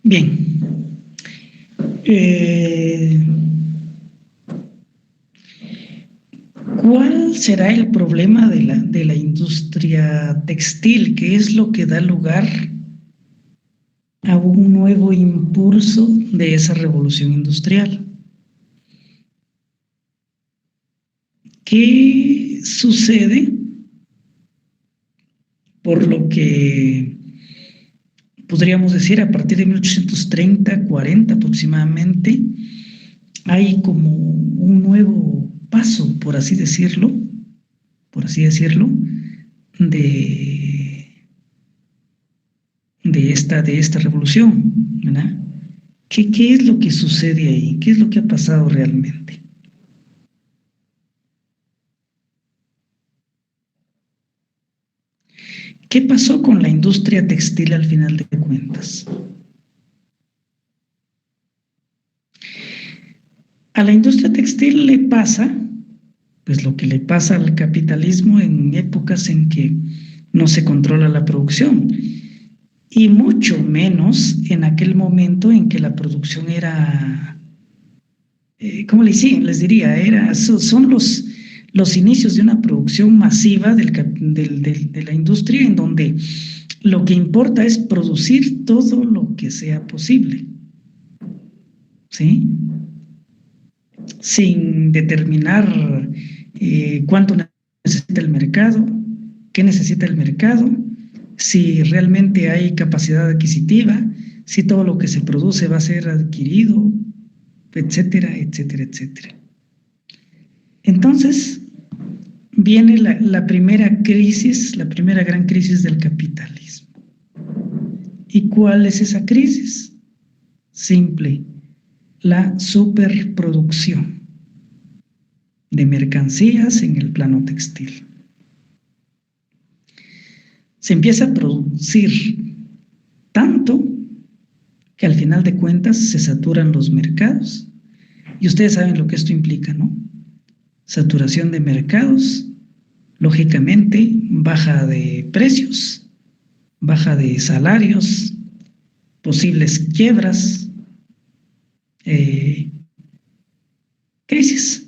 Bien. ¿Cuál será el problema de la industria textil? ¿Qué es lo que da lugar a un nuevo impulso de esa revolución industrial? ¿Qué sucede por lo que podríamos decir a partir de 1830, 40 aproximadamente, hay como un nuevo paso, por así decirlo, de esta revolución, ¿verdad? ¿Qué es lo que sucede ahí? ¿Qué es lo que ha pasado realmente? ¿Qué pasó con la industria textil al final de cuentas? A la industria textil le pasa, pues lo que le pasa al capitalismo en épocas en que no se controla la producción. Y mucho menos en aquel momento en que la producción era, ¿cómo les diría? Son los inicios de una producción masiva de la industria, en donde lo que importa es producir todo lo que sea posible, ¿sí? Sin determinar cuánto necesita el mercado, qué necesita el mercado, si realmente hay capacidad adquisitiva, si todo lo que se produce va a ser adquirido, etcétera, etcétera, etcétera. Entonces, viene la primera crisis, la primera gran crisis del capitalismo. ¿Y cuál es esa crisis? Simple, la superproducción de mercancías en el plano textil. Se empieza a producir tanto que al final de cuentas se saturan los mercados. Y ustedes saben lo que esto implica, ¿no? Saturación de mercados, lógicamente, baja de precios, baja de salarios, posibles quiebras, crisis.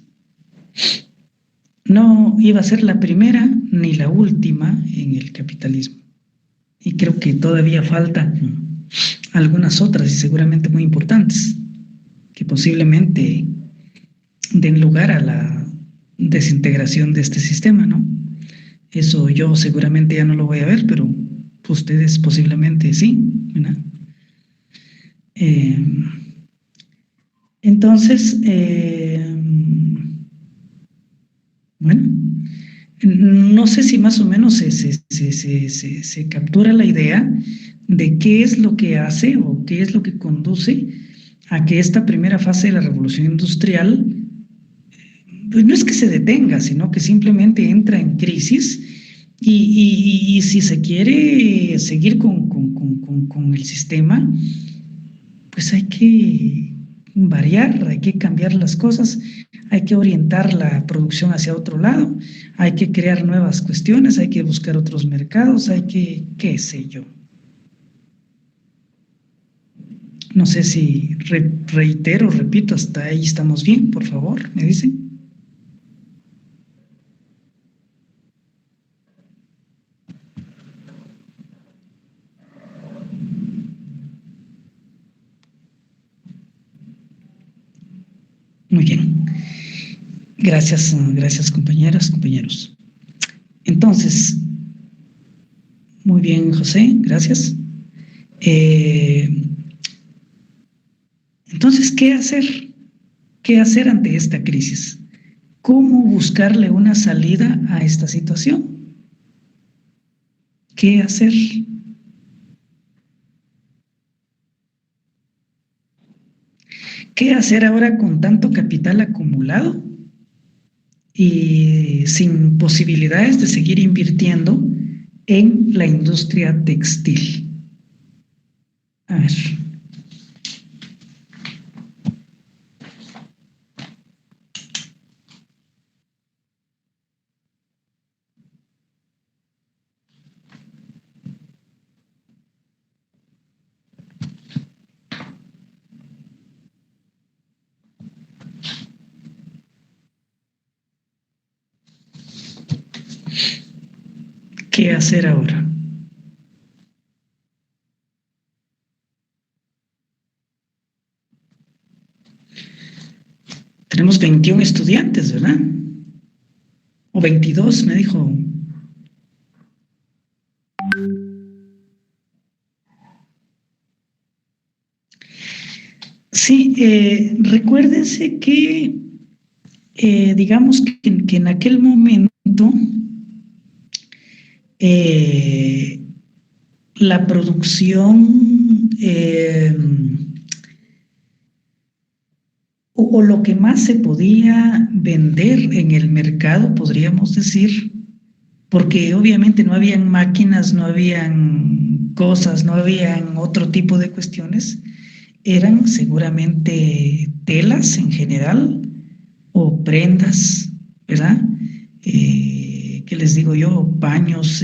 No iba a ser la primera ni la última en el capitalismo. Y creo que todavía faltan algunas otras y seguramente muy importantes que posiblemente den lugar a la desintegración de este sistema, ¿no? Eso yo seguramente ya no lo voy a ver, pero ustedes posiblemente sí, ¿verdad? Entonces, bueno, no sé si más o menos se captura la idea de qué es lo que hace o qué es lo que conduce a que esta primera fase de la revolución industrial, pues no es que se detenga, sino que simplemente entra en crisis y si se quiere seguir con el sistema, pues hay que variar, hay que cambiar las cosas, hay que orientar la producción hacia otro lado, hay que crear nuevas cuestiones, hay que buscar otros mercados, hay que, qué sé yo. No sé si reitero, repito, hasta ahí estamos bien, por favor, me dicen. Muy bien. Gracias, gracias compañeras, compañeros. Entonces, muy bien, José, gracias. Entonces, ¿qué hacer? ¿Qué hacer ante esta crisis? ¿Cómo buscarle una salida a esta situación? ¿Qué hacer? ¿Qué hacer ahora con tanto capital acumulado y sin posibilidades de seguir invirtiendo en la industria textil? A ver. ¿Qué hacer ahora? Tenemos 21 estudiantes, ¿verdad? O 22, me dijo. Sí, recuérdense que, digamos que en aquel momento, la producción o lo que más se podía vender en el mercado, podríamos decir, porque obviamente no habían máquinas, no habían cosas, no habían otro tipo de cuestiones, eran seguramente telas en general o prendas, ¿verdad? ¿Qué les digo yo? Paños,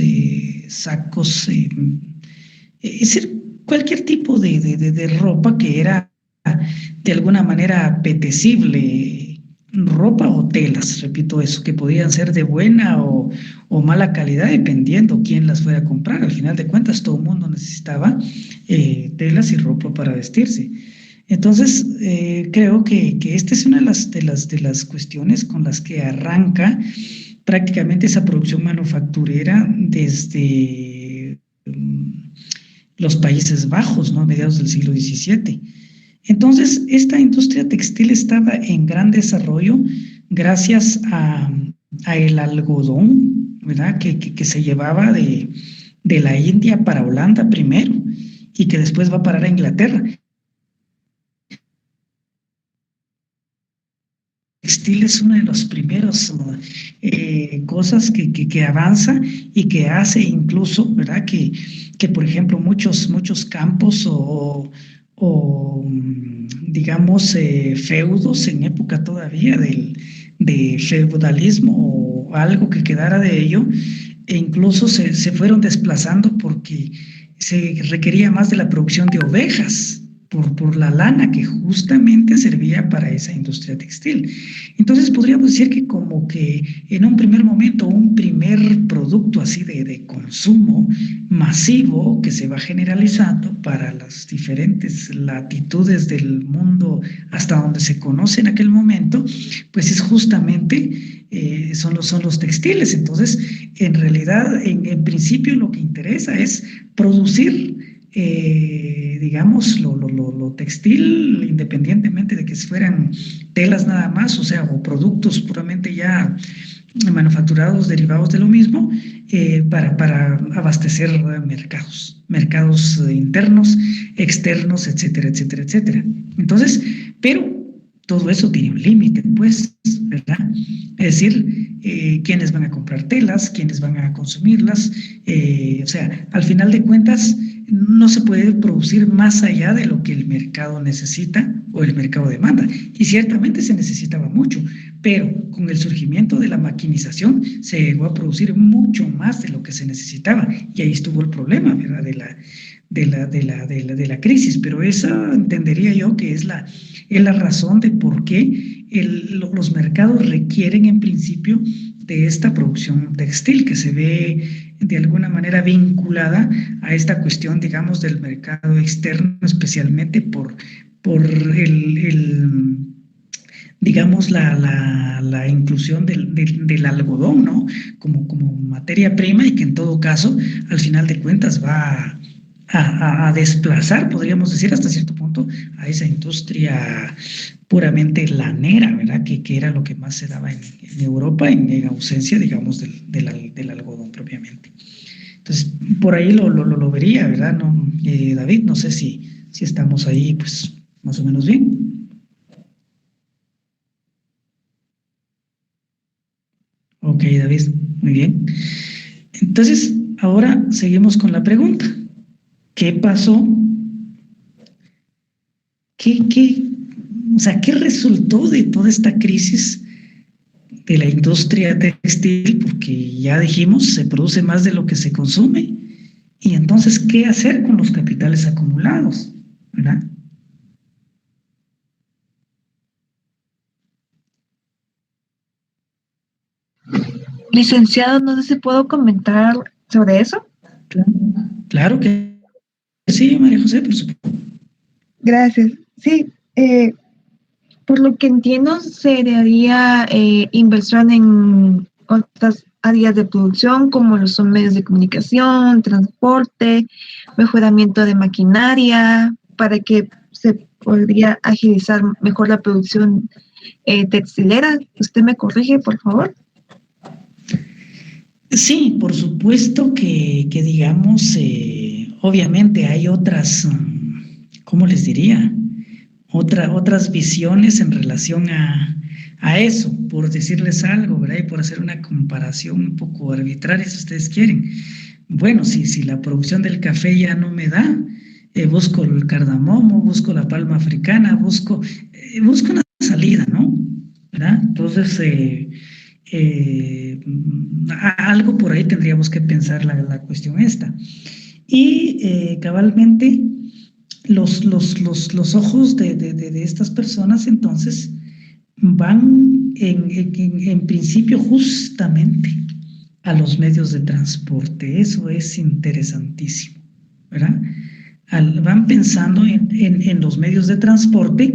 sacos, es decir, cualquier tipo de ropa que era de alguna manera apetecible, ropa o telas, repito eso, que podían ser de buena o mala calidad dependiendo quién las fuera a comprar. Al final de cuentas, todo el mundo necesitaba telas y ropa para vestirse. Entonces, creo que esta es una de las cuestiones con las que arranca prácticamente esa producción manufacturera desde los Países Bajos, ¿no? A mediados del siglo XVII. Entonces, esta industria textil estaba en gran desarrollo gracias a el algodón, ¿verdad? Que se llevaba de la India para Holanda primero y que después va a parar a Inglaterra. Textil es una de las primeras cosas que avanza y que hace incluso, ¿verdad? Que por ejemplo, muchos campos o digamos, feudos en época todavía de feudalismo o algo que quedara de ello, e incluso se fueron desplazando porque se requería más de la producción de ovejas por la lana que justamente servía para esa industria textil. Entonces podríamos decir que como que en un primer momento, un primer producto así de consumo masivo que se va generalizando para las diferentes latitudes del mundo hasta donde se conoce en aquel momento, pues es justamente son los textiles. Entonces, en realidad, en principio lo que interesa es producir digamos, lo textil, independientemente de que fueran telas nada más, o sea, o productos puramente ya manufacturados, derivados de lo mismo, para abastecer mercados internos, externos, etcétera, etcétera, etcétera. Entonces, pero todo eso tiene un límite, pues, ¿verdad? Es decir, quiénes van a comprar telas, quiénes van a consumirlas, o sea, al final de cuentas, no se puede producir más allá de lo que el mercado necesita o el mercado demanda. Y ciertamente se necesitaba mucho, pero con el surgimiento de la maquinización se llegó a producir mucho más de lo que se necesitaba. Y ahí estuvo el problema, ¿verdad? de la crisis. Pero esa entendería yo que es la razón de por qué los mercados requieren en principio de esta producción textil que se ve de alguna manera vinculada a esta cuestión, digamos, del mercado externo, especialmente por digamos, la inclusión del algodón, ¿no? Como materia prima y que en todo caso, al final de cuentas, va a desplazar, podríamos decir, hasta cierto punto, a esa industria puramente lanera, ¿verdad? Que era lo que más se daba en Europa, en ausencia, digamos, del algodón propiamente. Entonces, por ahí lo vería, ¿verdad? No, David, no sé si estamos ahí, pues, más o menos bien. Ok, David, muy bien. Entonces, ahora seguimos con la pregunta. ¿Qué pasó? O sea, ¿qué resultó de toda esta crisis de la industria textil? Porque ya dijimos, se produce más de lo que se consume. Y entonces, ¿qué hacer con los capitales acumulados? ¿Verdad? Licenciado, no sé si puedo comentar sobre eso. Claro que sí, María José, por supuesto. Gracias. Sí, por lo que entiendo, se daría inversión en otras áreas de producción, como lo son medios de comunicación, transporte, mejoramiento de maquinaria, para que se podría agilizar mejor la producción textilera. ¿Usted me corrige, por favor? Sí, por supuesto que digamos, obviamente hay otras, ¿cómo les diría? Otras visiones en relación a eso, por decirles algo, ¿verdad? Y por hacer una comparación un poco arbitraria, si ustedes quieren. Bueno, si la producción del café ya no me da, busco el cardamomo, busco la palma africana, busco una salida, ¿no? ¿Verdad? Entonces, Algo por ahí tendríamos que pensar la cuestión esta. Y cabalmente los ojos de estas personas entonces van en principio justamente a los medios de transporte. Eso es interesantísimo, ¿verdad? Van pensando en los medios de transporte,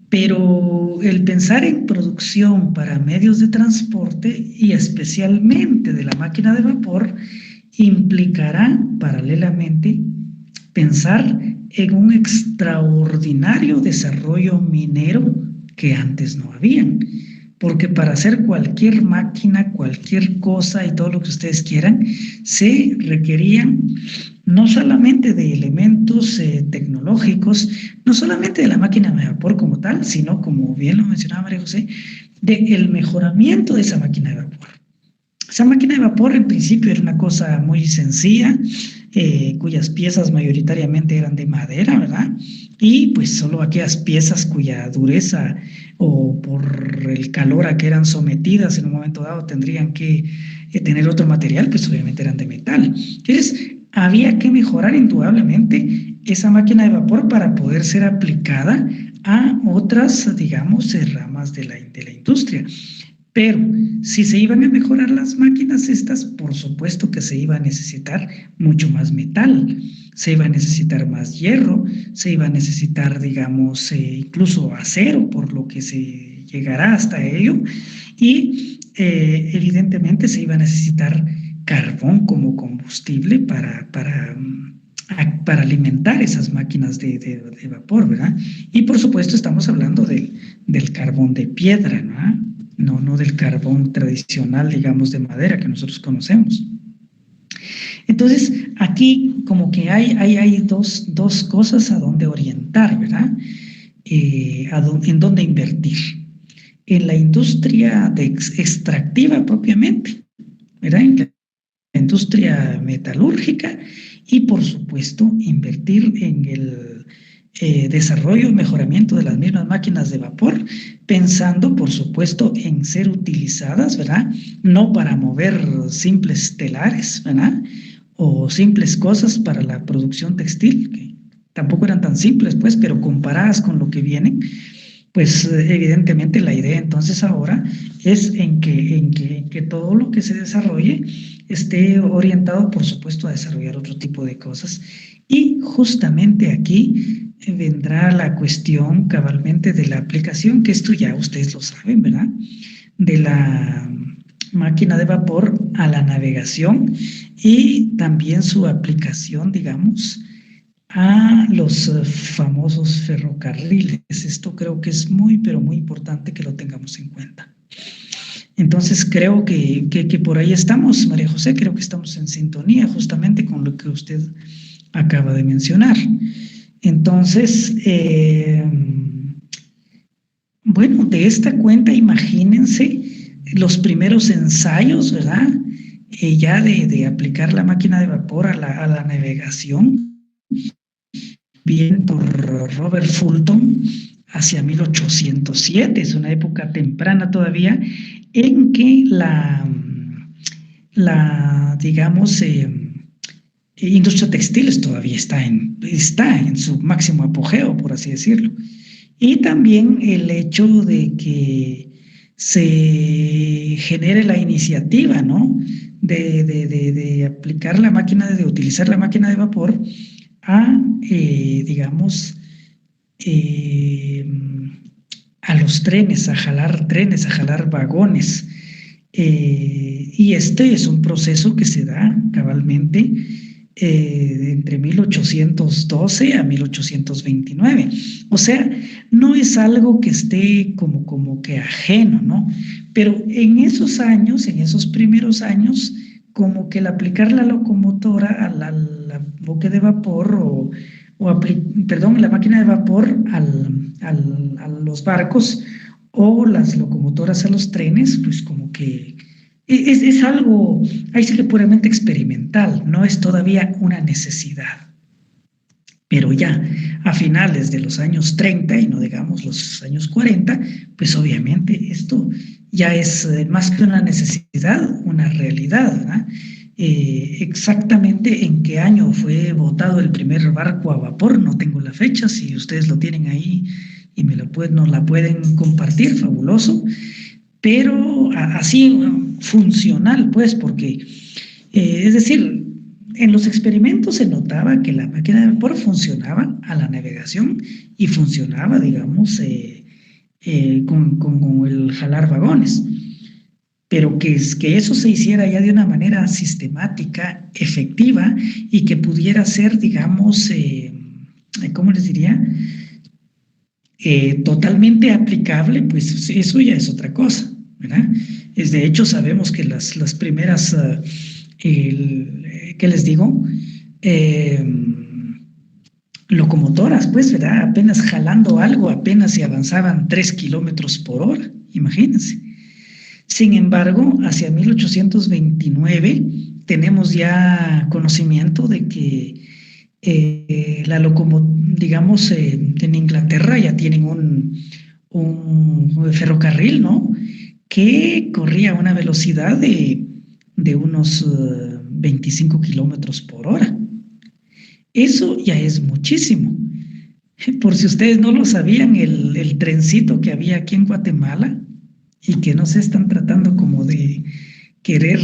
pero el pensar en producción para medios de transporte y especialmente de la máquina de vapor implicará paralelamente pensar en un extraordinario desarrollo minero que antes no habían. Porque para hacer cualquier máquina, cualquier cosa y todo lo que ustedes quieran, se requerían no solamente de elementos tecnológicos, no solamente de la máquina de vapor como tal, sino, como bien lo mencionaba María José, del mejoramiento de esa máquina de vapor. Esa máquina de vapor en principio era una cosa muy sencilla, cuyas piezas mayoritariamente eran de madera, ¿verdad? Y pues solo aquellas piezas cuya dureza o por el calor a que eran sometidas en un momento dado tendrían que tener otro material, pues obviamente eran de metal. Entonces, había que mejorar indudablemente esa máquina de vapor para poder ser aplicada a otras, digamos, ramas de la industria. Pero si se iban a mejorar las máquinas estas, por supuesto que se iba a necesitar mucho más metal, se iba a necesitar más hierro, se iba a necesitar, digamos, incluso acero, por lo que se llegará hasta ello, y evidentemente se iba a necesitar carbón como combustible para alimentar esas máquinas de vapor, ¿verdad? Y por supuesto estamos hablando del carbón de piedra, ¿no? No del carbón tradicional, digamos, de madera que nosotros conocemos. Entonces, aquí como que hay dos cosas a donde orientar, ¿verdad? En dónde invertir. En la industria extractiva propiamente, ¿verdad? En la industria metalúrgica y, por supuesto, invertir en el desarrollo y mejoramiento de las mismas máquinas de vapor, pensando, por supuesto, en ser utilizadas, ¿verdad? No para mover simples telares, ¿verdad? O simples cosas para la producción textil, que tampoco eran tan simples, pues, pero comparadas con lo que vienen, pues evidentemente la idea entonces ahora es en que todo lo que se desarrolle esté orientado, por supuesto, a desarrollar otro tipo de cosas. Y justamente aquí vendrá la cuestión cabalmente de la aplicación, que esto ya ustedes lo saben, ¿verdad? De la máquina de vapor a la navegación y también su aplicación, digamos, a los famosos ferrocarriles. Esto creo que es muy, pero muy importante que lo tengamos en cuenta. Entonces creo que por ahí estamos, María José, creo que estamos en sintonía justamente con lo que usted acaba de mencionar. Entonces, bueno, de esta cuenta, imagínense los primeros ensayos, ¿verdad? Ya de aplicar la máquina de vapor a la navegación, bien por Robert Fulton, hacia 1807, es una época temprana todavía, en que digamos, industria textiles todavía está en su máximo apogeo, por así decirlo. Y también el hecho de que se genere la iniciativa, ¿no? De aplicar la máquina, de utilizar la máquina de vapor a, digamos, a los trenes, a jalar vagones. Y este es un proceso que se da cabalmente entre 1812 a 1829. O sea, no es algo que esté como que ajeno, ¿no? Pero en esos años, en esos primeros años, como que el aplicar la locomotora a la boque de vapor la máquina de vapor a los barcos o las locomotoras a los trenes, pues como que es algo, ahí sí que puramente experimental, no es todavía una necesidad. Pero ya a finales de los años 30 y no digamos los años 40, pues obviamente esto ya es más que una necesidad, una realidad, ¿verdad? Exactamente en qué año fue botado el primer barco a vapor, no tengo la fecha, si ustedes lo tienen ahí y nos la pueden compartir, fabuloso, pero así funcional, pues, porque, es decir, en los experimentos se notaba que la máquina de vapor funcionaba a la navegación y funcionaba, digamos, con el jalar vagones. Pero que eso se hiciera ya de una manera sistemática, efectiva, y que pudiera ser, digamos, ¿cómo les diría? Totalmente aplicable, pues eso ya es otra cosa, ¿verdad? De hecho, sabemos que las primeras, ¿qué les digo? Locomotoras, pues, ¿verdad? Apenas jalando algo, apenas se avanzaban 3 kilómetros por hora, imagínense. Sin embargo, hacia 1829 tenemos ya conocimiento de que digamos, en Inglaterra ya tienen un ferrocarril, ¿no? Que corría a una velocidad de unos 25 kilómetros por hora. Eso ya es muchísimo. Por si ustedes no lo sabían, el trencito que había aquí en Guatemala y que no se están tratando como de querer,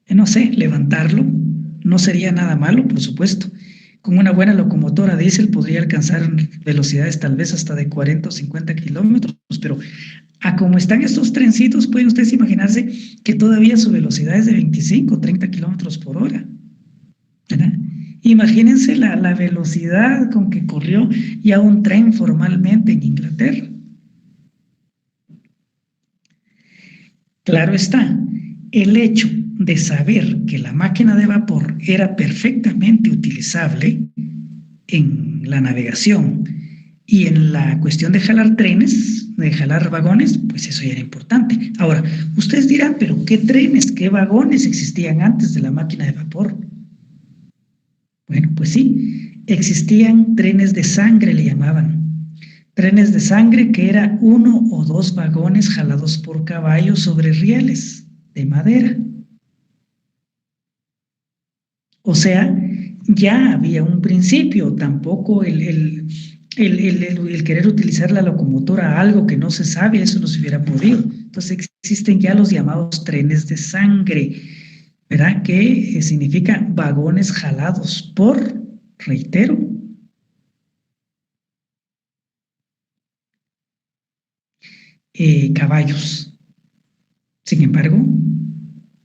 no sé, levantarlo, no sería nada malo, por supuesto. Con una buena locomotora diésel podría alcanzar velocidades tal vez hasta de 40 o 50 kilómetros, pero a como están estos trencitos, pueden ustedes imaginarse que todavía su velocidad es de 25 o 30 kilómetros por hora, ¿verdad? Imagínense la velocidad con que corrió ya un tren formalmente en Inglaterra. Claro está, el hecho de saber que la máquina de vapor era perfectamente utilizable en la navegación y en la cuestión de jalar trenes, de jalar vagones, pues eso ya era importante. Ahora, ustedes dirán, pero ¿qué trenes, qué vagones existían antes de la máquina de vapor? Bueno, pues sí, existían trenes de sangre, le llamaban. Trenes de sangre que era 1 o 2 vagones jalados por caballos sobre rieles de madera. O sea, ya había un principio, tampoco el querer utilizar la locomotora a algo que no se sabe, eso no se hubiera podido. Entonces existen ya los llamados trenes de sangre, ¿verdad? Que significa vagones jalados por, reitero, caballos. Sin embargo,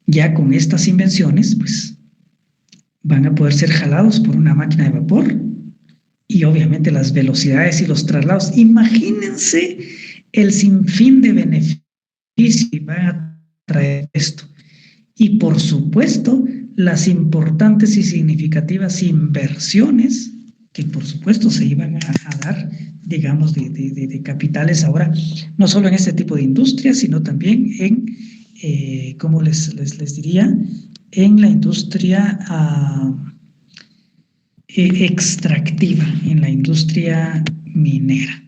ya con estas invenciones, pues van a poder ser jalados por una máquina de vapor y obviamente las velocidades y los traslados. Imagínense el sinfín de beneficios que van a traer esto. Y por supuesto, las importantes y significativas inversiones que por supuesto se iban a dar, digamos, de capitales ahora, no solo en este tipo de industria, sino también en, ¿cómo les diría? En la industria extractiva, en la industria minera.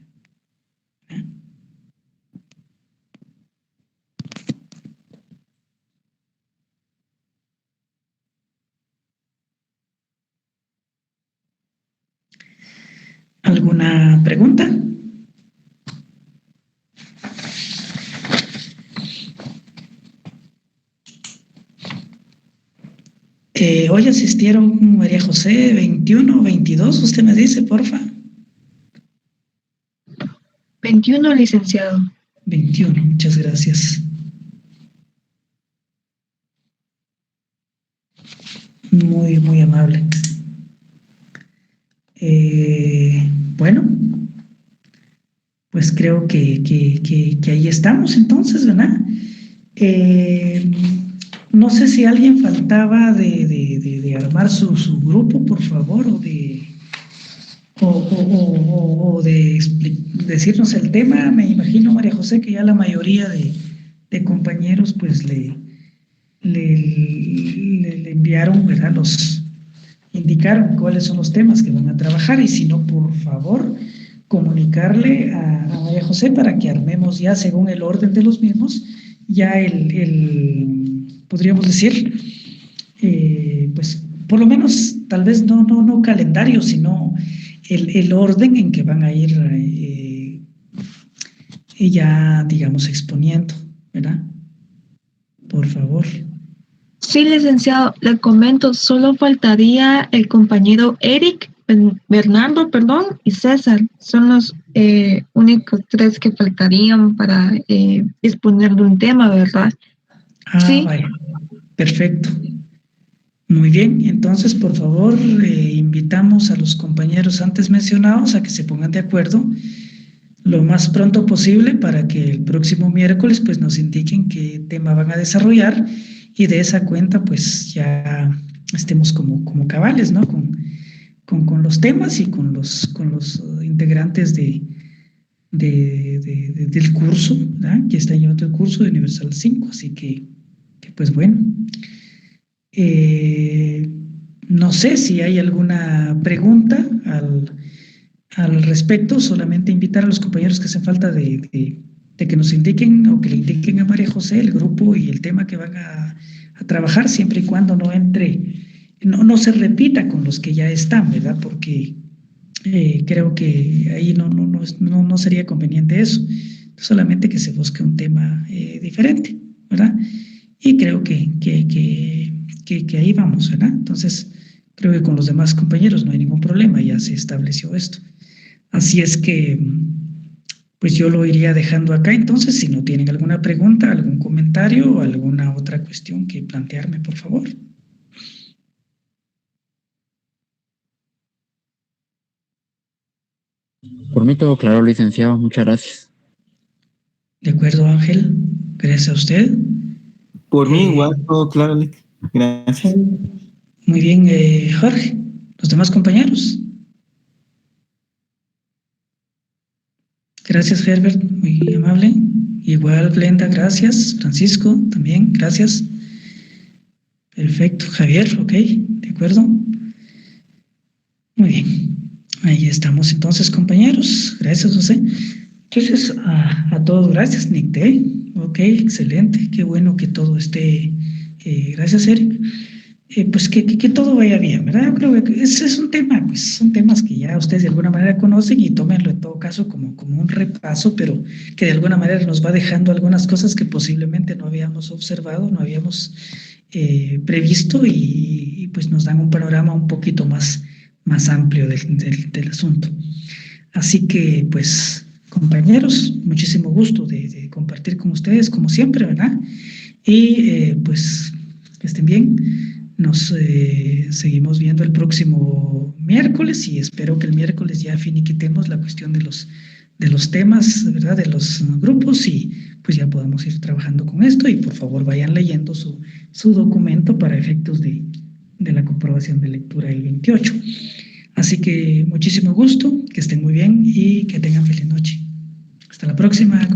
¿Alguna pregunta? Hoy asistieron María José, 21 o 22, usted me dice, porfa. 21, licenciado. 21, muchas gracias. Muy, muy amable. Bueno, pues creo que ahí estamos entonces, ¿verdad? No sé si alguien faltaba de armar su grupo, por favor, o de decirnos el tema. Me imagino, María José, que ya la mayoría de compañeros pues le enviaron, ¿verdad? Indicaron cuáles son los temas que van a trabajar, y si no, por favor, comunicarle a María José para que armemos ya según el orden de los mismos, ya podríamos decir, pues por lo menos tal vez no calendario, sino el orden en que van a ir ya, digamos, exponiendo, ¿verdad? Por favor. Sí, licenciado, le comento, solo faltaría el compañero Bernardo, y César. Son los únicos 3 que faltarían para exponer de un tema, ¿verdad? Sí. Vaya, perfecto. Muy bien, entonces, por favor, invitamos a los compañeros antes mencionados a que se pongan de acuerdo lo más pronto posible para que el próximo miércoles pues nos indiquen qué tema van a desarrollar y de esa cuenta pues ya estemos como cabales, ¿no? Con los temas y con los integrantes del curso, ¿verdad? Que están llevando el curso de Universal 5, así que pues bueno. No sé si hay alguna pregunta al respecto, solamente invitar a los compañeros que hacen falta de que nos indiquen o que le indiquen a María José el grupo y el tema que van a trabajar, siempre y cuando no se repita con los que ya están, ¿verdad? Porque creo que ahí no sería conveniente eso, solamente que se busque un tema diferente, ¿verdad? Y creo que ahí vamos, ¿verdad? Entonces, creo que con los demás compañeros no hay ningún problema, ya se estableció esto. Así es que, pues yo lo iría dejando acá. Entonces, si no tienen alguna pregunta, algún comentario o alguna otra cuestión que plantearme, por favor. Por mí todo claro, licenciado. Muchas gracias. De acuerdo, Ángel. Gracias a usted. Por mí igual, todo claro, Alex. Gracias. Muy bien, Jorge. Los demás compañeros. Gracias, Herbert, muy amable. Igual, Glenda, gracias. Francisco, también, gracias. Perfecto. Javier, ok, de acuerdo. Muy bien. Ahí estamos entonces, compañeros. Gracias, José. Entonces, a todos, gracias, Nick Day. Ok, excelente. Qué bueno que todo esté. Gracias, Eric. Pues que todo vaya bien, ¿verdad? Creo que ese es un tema, pues son temas que ya ustedes de alguna manera conocen y tómenlo en todo caso como un repaso, pero que de alguna manera nos va dejando algunas cosas que posiblemente no habíamos observado, no habíamos previsto y pues nos dan un panorama un poquito más amplio del asunto. Así que, pues, compañeros, muchísimo gusto de compartir con ustedes, como siempre, ¿verdad? Y pues, que estén bien. Nos seguimos viendo el próximo miércoles y espero que el miércoles ya finiquitemos la cuestión de los temas, ¿verdad? De los grupos y pues ya podamos ir trabajando con esto y por favor vayan leyendo su documento para efectos de la comprobación de lectura el 28. Así que muchísimo gusto, que estén muy bien y que tengan feliz noche. Hasta la próxima.